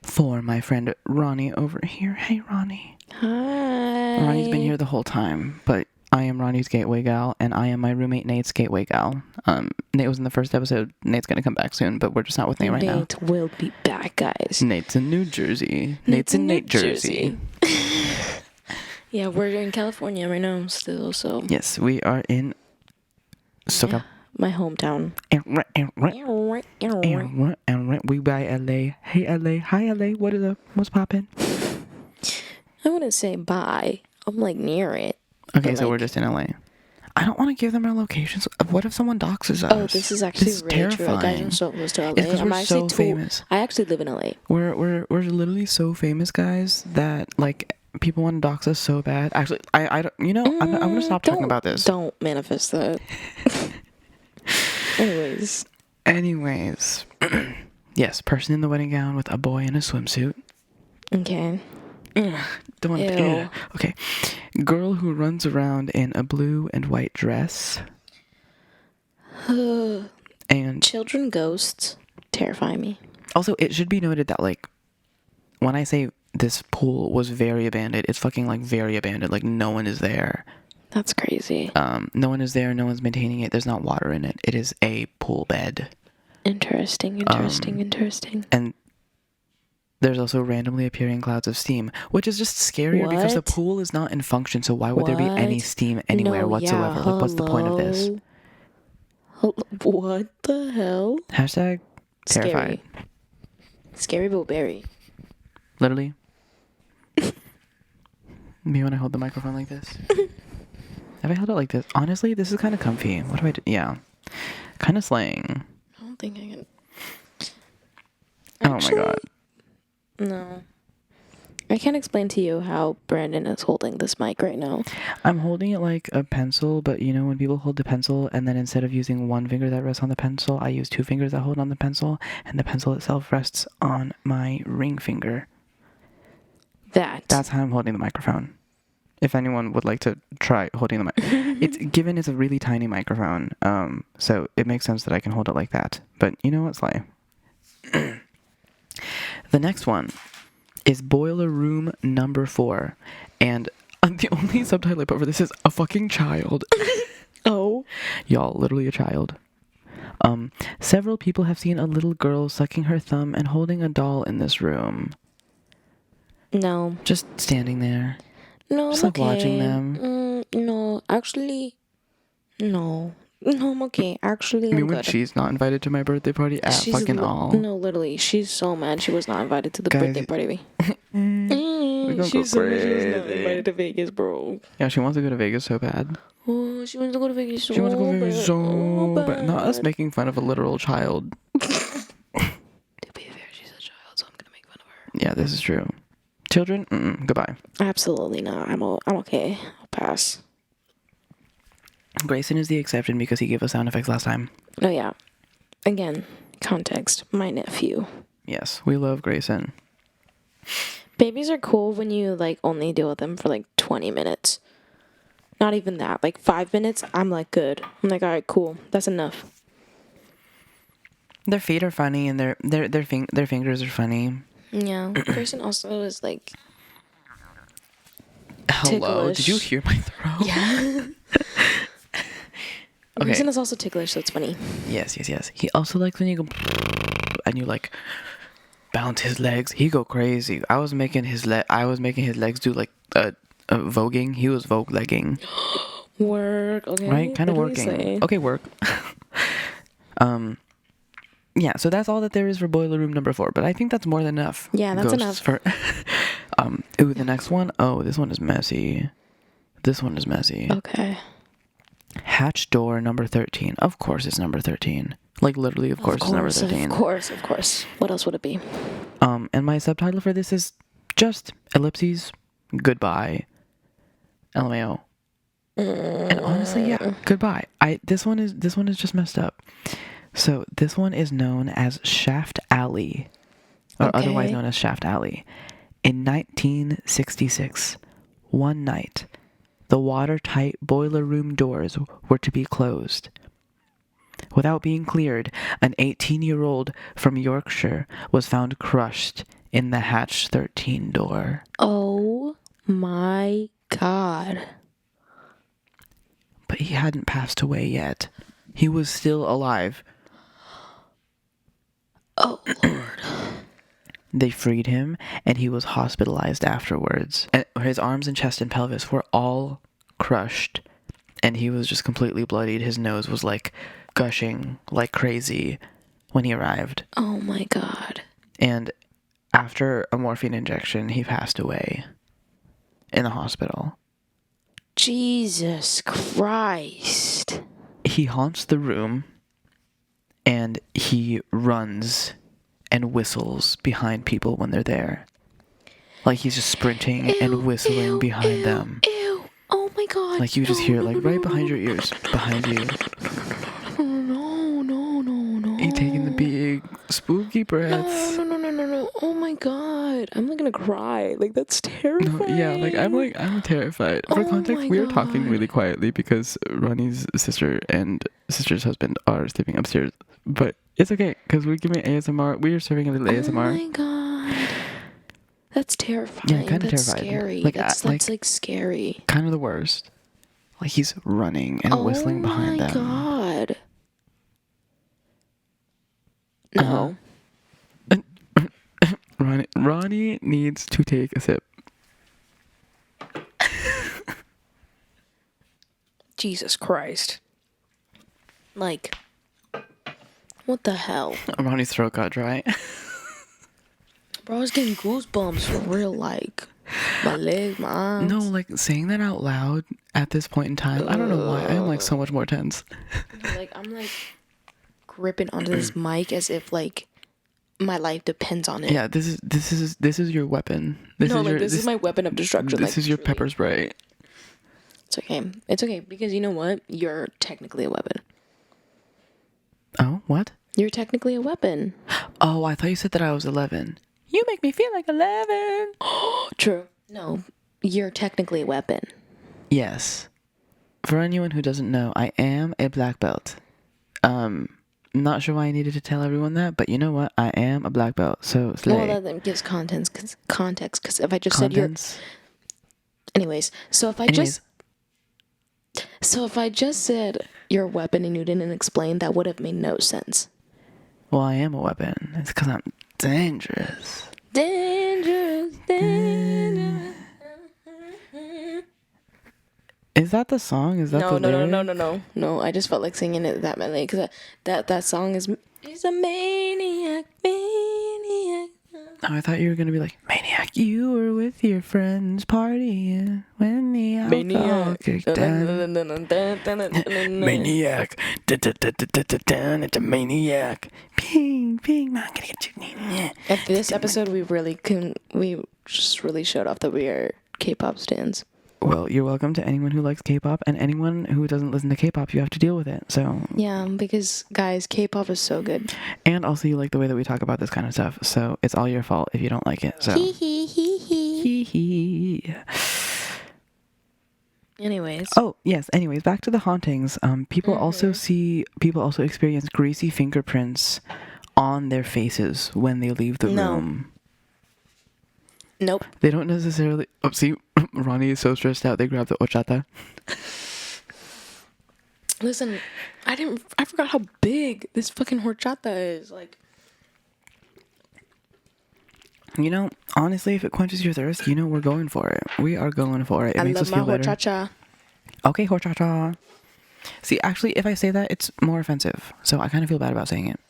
for my friend Ronnie over here. Hey, Ronnie. Hi. Ronnie's been here the whole time, but I am Ronnie's gateway gal, and I am my roommate Nate's gateway gal. Nate was in the first episode. Nate's gonna come back soon, but we're just not with Nate right now. Nate will be back, guys. Nate's in New Jersey. Nate's in Nate Jersey. Yeah, we're in California right now still, so. Yes, we are in Soka. My hometown. We by LA. Hey LA. Hi LA. What is up? What's poppin'? I wouldn't say bye. I'm like near it. Okay, so we're just in LA. I don't want to give them our locations. What if someone doxes us? Oh, this is actually really true. Guys, I'm so close to LA. It's because we're so famous. I actually live in LA. We're literally so famous, guys, that like people want to dox us so bad. Actually, I don't. You know, I'm gonna stop talking about this. Don't manifest that. Anyways, yes, person in the wedding gown with a boy in a swimsuit. Okay. Don't want to. Okay, girl who runs around in a blue and white dress. And children ghosts terrify me. Also, it should be noted that like when I say this pool was very abandoned, it's fucking like very abandoned. Like no one is there. That's crazy. No one is there. No one's maintaining it. There's not water in it. It is a pool bed. Interesting. And there's also randomly appearing clouds of steam, which is just scarier because the What? pool is not in function. So why would there be any What? steam anywhere No, whatsoever? yeah, Like, what's the point of this? What the hell? Hashtag terrified. Scary Blueberry. Literally. Me when I hold the microphone like this. Have I held it like this? Honestly, this is kind of comfy. What do I do? Yeah. Kind of slaying. I don't think I can. Oh my god. No. I can't explain to you how Brandon is holding this mic right now. I'm holding it like a pencil, but you know when people hold the pencil and then instead of using one finger that rests on the pencil, I use two fingers that hold on the pencil, and the pencil itself rests on my ring finger. That's how I'm holding the microphone. If anyone would like to try holding the mic. It's a really tiny microphone, so it makes sense that I can hold it like that. But you know what, Slay? The next one is Boiler Room number 4. And the only subtitle I put for this is a fucking child. Oh. Y'all, literally a child. Several people have seen a little girl sucking her thumb and holding a doll in this room. No. Just standing there. No, Just I'm like okay. watching them. No, actually, no. No, I'm okay. Actually, I mean, I'm when good. she's not invited to my birthday party at fucking all. No, literally, she's so mad she was not invited to the Guys, birthday party. We're gonna She's go so mad she was not crazy. invited to Vegas, bro. Yeah, she wants to go to Vegas so bad. Oh, she wants to go to Vegas so She wants to go to Vegas bad. so bad. bad. Not us making fun of a literal child. To be fair, she's a child, so I'm gonna make fun of her. Yeah, this is true. Children, goodbye. Absolutely not. I'm okay. I'll pass. Grayson is the exception because he gave us sound effects last time. No, yeah. Again, context. My nephew. Yes, we love Grayson. Babies are cool when you like only deal with them for like 20 minutes. Not even that. Like 5 minutes, I'm like good. I'm like, all right, cool. That's enough. Their feet are funny and their fingers are funny. Yeah. Person also is like Hello, ticklish. did you hear my throat? Yeah. Okay. Person is also ticklish, so it's funny. Yes. He also likes when you go and you like bounce his legs. He go crazy. I was making his legs do like a voguing. He was vogue legging. Work. Okay. Right? Kind of What do we working. say? Okay, work. Yeah, so that's all that there is for Boiler Room number 4, but I think that's more than enough. Yeah, that's Ghosts enough. For ooh, the next one. Oh, this one is messy. Okay. Hatch door number 13. Of course it's number 13. Like literally, of course it's number 13. Of course. What else would it be? And my subtitle for this is just ellipses, goodbye, LMAO. And honestly, yeah, goodbye. This one is just messed up. So this one is known as Shaft Alley, or otherwise known as Shaft Alley. In 1966, one night, the watertight boiler room doors were to be closed. Without being cleared, an 18-year-old from Yorkshire was found crushed in the hatch 13 door. Oh my god. But he hadn't passed away yet. He was still alive. Oh Lord. They freed him, and he was hospitalized afterwards. And his arms and chest and pelvis were all crushed, and he was just completely bloodied. His nose was like gushing like crazy when he arrived. Oh my god. And after a morphine injection, he passed away in the hospital. Jesus Christ. He haunts the room, and he runs and whistles behind people when they're there. Like he's just sprinting and whistling behind them. Ew. Oh my god. Like you just hear it like right behind your ears, behind you. No. He taking the big spooky breaths. No. Oh my god. I'm like gonna cry. Like that's terrifying. No, yeah, I'm terrified. For Oh context, my we are talking God. really quietly because Ronnie's sister and sister's husband are sleeping upstairs. But it's okay because we're giving ASMR. We are serving a little ASMR. Oh my god. That's terrifying. Yeah, kind of That's terrified. scary. Like, That's like scary. kind of the worst. Like he's running and whistling behind them. Oh my god. No. Ronnie needs to take a sip. Jesus Christ. Like, what the hell? Ronnie's throat got dry. Bro, I was getting goosebumps for real, like, my legs, my arms. No, like, saying that out loud at this point in time, I don't know why. I am, like, so much more tense. Like, I'm, like, gripping onto this mic as if, like, my life depends on it. Yeah, this is your weapon. This is my weapon of destruction. This is your pepper spray. It's okay. It's okay, because you know what? You're technically a weapon. Oh, what? You're technically a weapon. Oh, I thought you said that I was 11. You make me feel like 11. True. No, you're technically a weapon. Yes. For anyone who doesn't know, I am a black belt. Not sure why I needed to tell everyone that, but you know what? I am a black belt. So slay. Well, that gives context. Because if I just said you're, anyways, so if I just said you're a weapon and you didn't explain, that would have made no sense. Well, I am a weapon. It's because I'm dangerous. Dangerous. Is that the song? Is that the lyric? No. I just felt like singing it that medley because that song is a maniac. Oh, I thought you were gonna be like, maniac. You were with your friends partying when the alcohol kicked in. Maniac. It's a maniac. Ping, ping. I'm gonna get you. At this episode, we just really showed off that we are K-pop stans. Well, you're welcome to anyone who likes K-pop, and anyone who doesn't listen to K-pop, you have to deal with it. So yeah, because guys, K-pop is so good. And also, you like the way that we talk about this kind of stuff, so it's all your fault if you don't like it. So hee hee. Anyways. Oh yes. Anyways, back to the hauntings. People also experience greasy fingerprints on their faces when they leave the room. Nope. They don't necessarily. Oh, see, Ronnie is so stressed out. They grab the horchata. Listen, I forgot how big this fucking horchata is. Like, you know, honestly, if it quenches your thirst, you know we're going for it. We are going for it. It makes us feel better. Horchata. Okay, horchata. See, actually, if I say that, it's more offensive. So I kind of feel bad about saying it.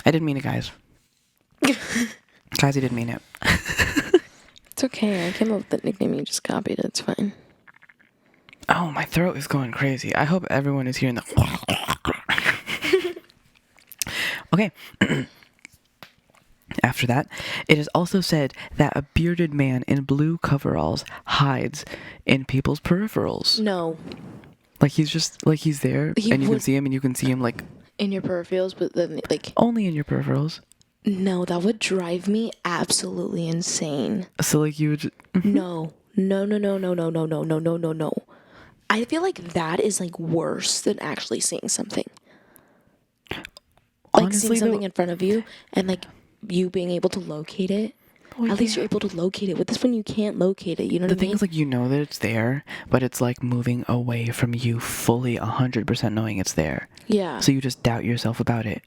I didn't mean it, guys. Guys, I didn't mean it. It's okay. I came up with the nickname. You just copied it. It's fine. Oh, my throat is going crazy. I hope everyone is hearing the... Okay. After that, it is also said that a bearded man in blue coveralls hides in people's peripherals. No. Like he's there, and you can see him, and you can see him like... In your peripherals, but then like... Only in your peripherals. No, that would drive me absolutely insane. So like you would just... No. I feel like that is like worse than actually seeing something. Like honestly, seeing something in front of you and like you being able to locate it. Oh, at least you're able to locate it. With this one, you can't locate it. You know what I mean? The thing is, like, you know that it's there, but it's like moving away from you fully 100% knowing it's there. Yeah. So you just doubt yourself about it.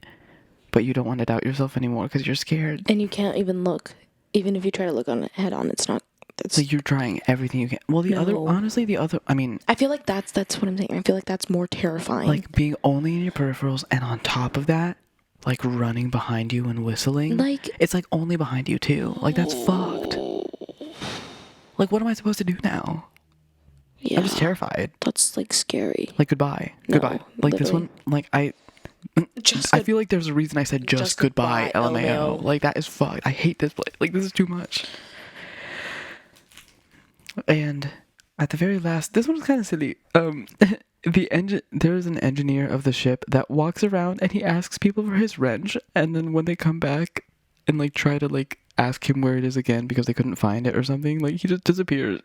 But you don't want to doubt yourself anymore because you're scared. And you can't even look. Even if you try to look on it head on, it's not. So you're trying everything you can. Well, I mean... I feel like that's what I'm saying. I feel like that's more terrifying. Like, being only in your peripherals, and on top of that, like, running behind you and whistling. Like... It's, like, only behind you, too. Like, that's fucked. Like, what am I supposed to do now? Yeah. I'm just terrified. That's, like, scary. Like, goodbye. No, goodbye. Like, literally. This one, like, I feel like there's a reason I said just goodbye, LMAO. Like, that is fucked. I hate this place. Like, this is too much. And at the very last, this one's kind of silly. There's an engineer of the ship that walks around and he asks people for his wrench, and then when they come back and like try to like ask him where it is again because they couldn't find it or something, like he just disappears.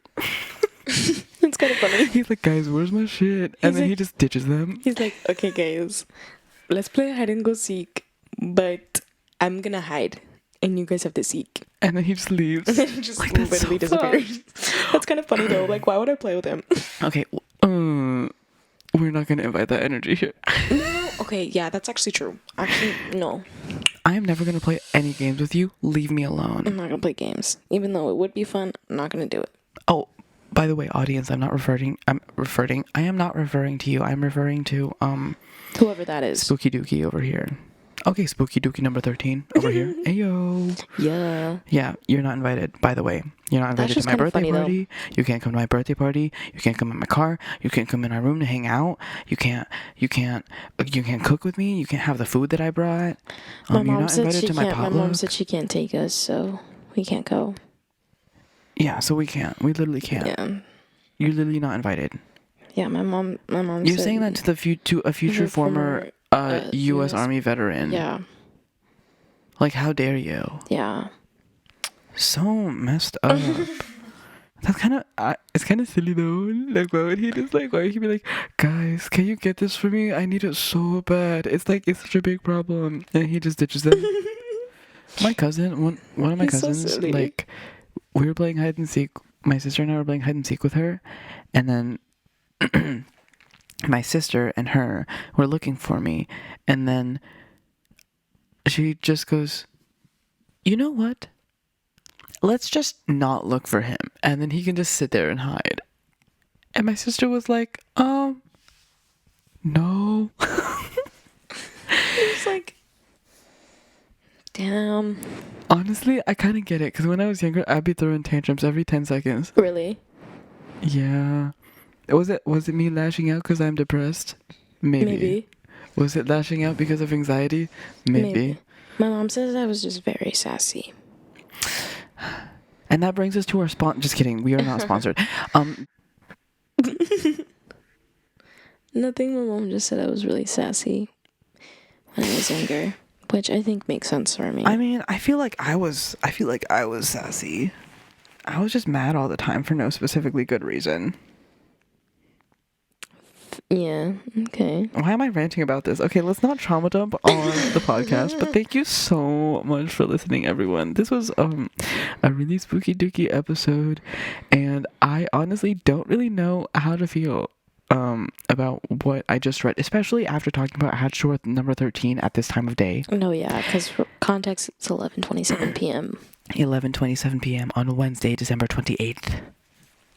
It's kind of funny. He's like, guys, where's my shit? And then he just ditches them. He's like, okay, guys, let's play hide and go seek, but I'm gonna hide and you guys have to seek. And then he just leaves. And then he just Like, that's literally so disappears. That's kind of funny though. Like, why would I play with him? Okay, we're not gonna invite that energy here. No. Okay, yeah, that's actually true. Actually, no. I am never gonna play any games with you. Leave me alone. I'm not gonna play games. Even though it would be fun, I'm not gonna do it. Oh, by the way, audience, I am not referring to you. I'm referring to Whoever that is. Spooky Dookie over here. Okay, Spooky Dookie number 13 over here. Ayo. Yeah. Yeah, you're not invited, by the way. You're not invited to my birthday party. You can't come to my birthday party. You can't come in my car. You can't come in our room to hang out. You can't cook with me. You can't have the food that I brought. My mom said she can't take us, so we can't go. Yeah, so we can't. We literally can't. Yeah. You're literally not invited. Yeah, my mom You're said saying that to a future former U.S. Army veteran. Yeah. Like, how dare you? Yeah. So messed up. That's kind of, it's kind of silly though. Like, why would he be like, guys, can you get this for me? I need it so bad. It's like, it's such a big problem. And he just ditches them. My cousin, one of my cousins, like, we were playing hide and seek. My sister and I were playing hide and seek with her. And then my sister and her were looking for me. And then she just goes, you know what? Let's just not look for him. And then he can just sit there and hide. And my sister was like, no. It's like, damn. Honestly, I kind of get it. Because when I was younger, I'd be throwing tantrums every 10 seconds. Really? Yeah. Was it me lashing out because I'm depressed? Maybe. Was it lashing out because of anxiety? Maybe. My mom says I was just very sassy. And that brings us to our just kidding. We are not sponsored. Nothing. My mom just said I was really sassy when I was younger, which I think makes sense for me. I mean, I feel like I was sassy. I was just mad all the time for no specifically good reason. Yeah, okay. Why am I ranting about this? Okay, let's not trauma dump on the podcast, but thank you so much for listening, everyone. This was a really spooky dooky episode, and I honestly don't really know how to feel about what I just read, especially after talking about Hatshore number 13 at this time of day. No, yeah, because for context, it's 11:27 p.m. 11:27 p.m. on Wednesday, December 28th.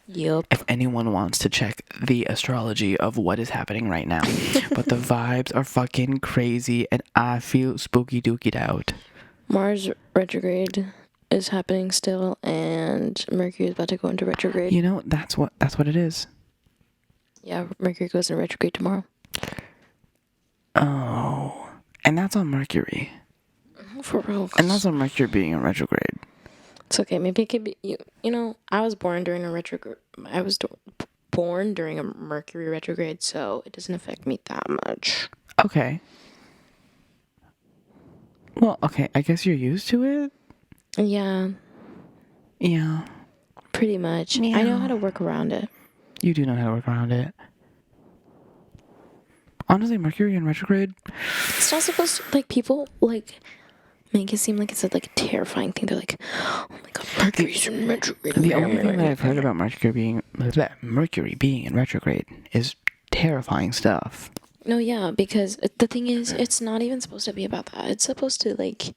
Yup. If anyone wants to check the astrology of what is happening right now. But the vibes are fucking crazy and I feel spooky dookied out. Mars retrograde is happening still and Mercury is about to go into retrograde. You know, that's what it is. Yeah, Mercury goes into retrograde tomorrow. Oh. And that's on Mercury. For real. And that's on Mercury being in retrograde. It's okay. Maybe it could be you know, I was born during a retrograde. I was born during a Mercury retrograde, so it doesn't affect me that much. Okay. Well, okay, I guess you're used to it? Yeah. Yeah. Pretty much. Yeah. I know how to work around it. You do know how to work around it. Honestly, Mercury in retrograde? It's not supposed to, like, people, like, make it seem like it's like a terrifying thing. They're like, oh my god, Mercury's in retrograde. The only thing that I've heard about Mercury being in retrograde is terrifying stuff. No, yeah, because the thing is, it's not even supposed to be about that. It's supposed to, like,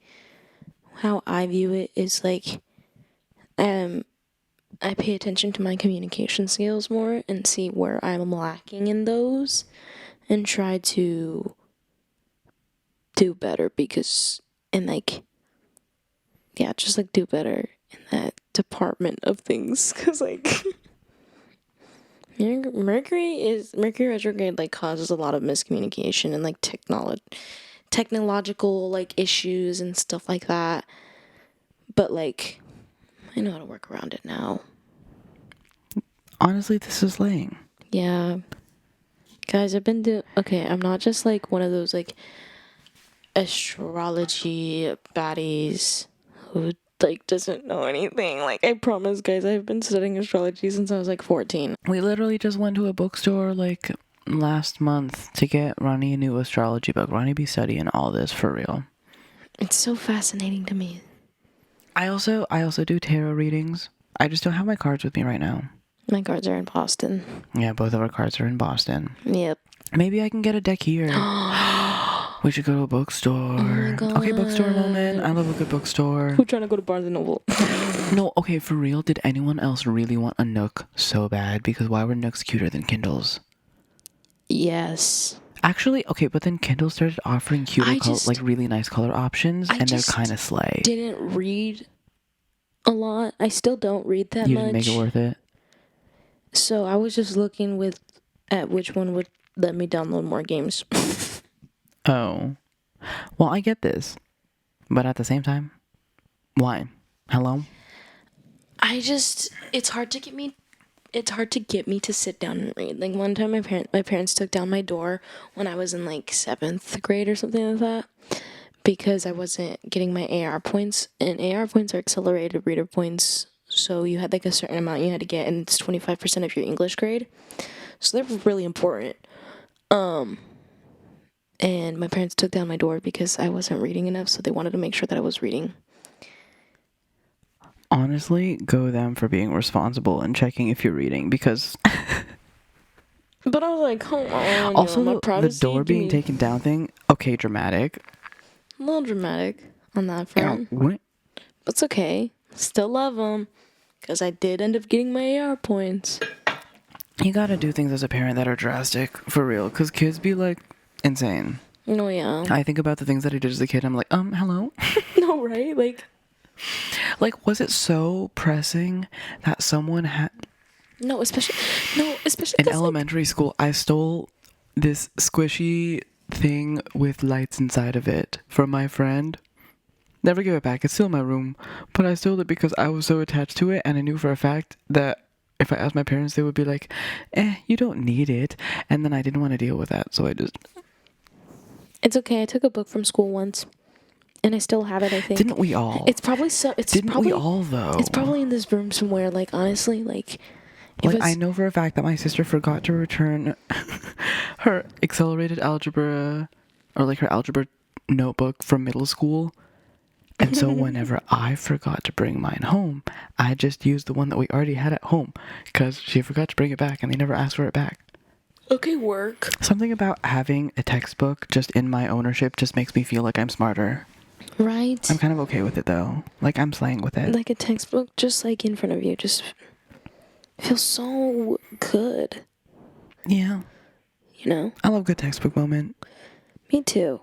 how I view it is like, I pay attention to my communication skills more and see where I'm lacking in those and try to do better because, and like, yeah, just like do better in that department of things. Cause like, Mercury retrograde like causes a lot of miscommunication and like technological like issues and stuff like that. But like, I know how to work around it now. Honestly, this is laying. Yeah. Guys, okay, I'm not just like one of those like astrology baddies who like doesn't know anything. Like, I promise, guys, I've been studying astrology since I was like 14. We literally just went to a bookstore like last month to get Ronnie a new astrology book. Ronnie be studying all this for real. It's so fascinating to me. I also do tarot readings. I just don't have my cards with me right now. My cards are in Boston. Yeah, both of our cards are in Boston. Yep. Maybe I can get a deck here. We should go to a bookstore. Oh my God. Okay, bookstore moment. I love a good bookstore. Who's trying to go to Barnes and Noble? No, okay, for real, did anyone else really want a Nook so bad? Because why were Nooks cuter than Kindles? Yes. Actually, okay, but then Kindle started offering cuter, like really nice color options, and they're kind of slay. Didn't read a lot. I still don't read that much. You didn't make it worth it? So I was just looking at which one would let me download more games. Oh. Well, I get this. But at the same time, why? Hello? It's hard to get me to sit down and read. Like one time my parents took down my door when I was in like 7th grade or something like that because I wasn't getting my AR points, and AR points are accelerated reader points, so you had like a certain amount you had to get, and it's 25% of your English grade, so they're really important. And my parents took down my door because I wasn't reading enough, so they wanted to make sure that I was reading. Honestly, go them for being responsible and checking if you're reading, because... But I was like, come on. Also, my privacy, the door being taken down thing, okay, dramatic. A little dramatic on that front. What? But it's okay. Still love them. Because I did end up getting my AR points. You gotta do things as a parent that are drastic, for real, because kids be like insane. Oh, yeah. I think about the things that I did as a kid, I'm like, hello? No, right? Like, was it so pressing that someone had... No, especially in elementary school, I stole this squishy thing with lights inside of it from my friend. Never give it back. It's still in my room. But I stole it because I was so attached to it, and I knew for a fact that if I asked my parents, they would be like, you don't need it. And then I didn't want to deal with that, so I just... It's okay. I took a book from school once, and I still have it, I think. Didn't we all? It's probably so... we all, though? It's probably in this room somewhere, like, honestly, like... I know for a fact that my sister forgot to return her accelerated algebra, or like her algebra notebook from middle school. And so whenever I forgot to bring mine home, I just used the one that we already had at home, because she forgot to bring it back and they never asked for it back. Okay, work. Something about having a textbook just in my ownership just makes me feel like I'm smarter. Right. I'm kind of okay with it, though. Like, I'm slaying with it. Like a textbook just like in front of you just feels so good. Yeah. You know? I love good textbook moment. Me too.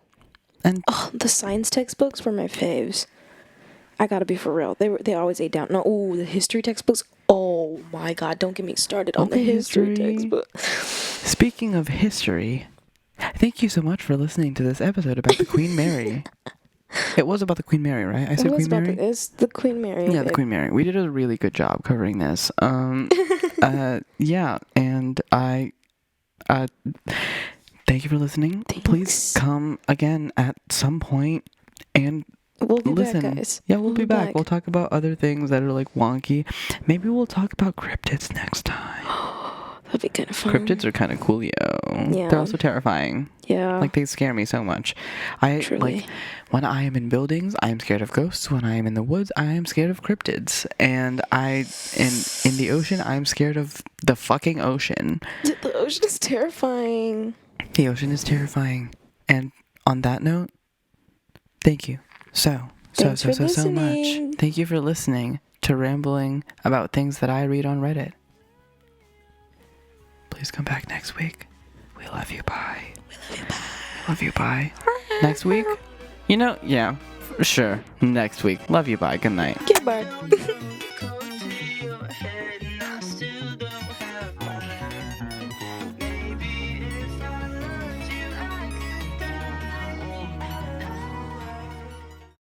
And the science textbooks were my faves. I gotta be for real. They always ate down. No, the history textbooks. Oh my God! Don't get me started on the history textbook. Speaking of history, thank you so much for listening to this episode about the Queen Mary. It was about the Queen Mary, right? I said Queen Mary. It's the Queen Mary. Yeah, the Queen Mary. We did a really good job covering this. Yeah, and I thank you for listening. Thanks. Please come again at some point and we'll be listen. back, guys. Yeah, we'll be back. We'll talk about other things that are like wonky. Maybe we'll talk about cryptids next time. That'd be kind of fun. Cryptids are kind of cool, yo. Yeah. They're also terrifying. Yeah. Like, they scare me so much. Truly. Like, when I am in buildings, I am scared of ghosts. When I am in the woods, I am scared of cryptids. And in the ocean, I'm scared of the fucking ocean. The ocean is terrifying. The ocean is terrifying. And on that note, thank you so much. Thank you for listening to rambling about things that I read on Reddit. Please come back next week. We love you. Bye. We love you. Bye. Love you. Bye. Next week? Yeah, sure. Next week. Love you. Bye. Good night. Goodbye.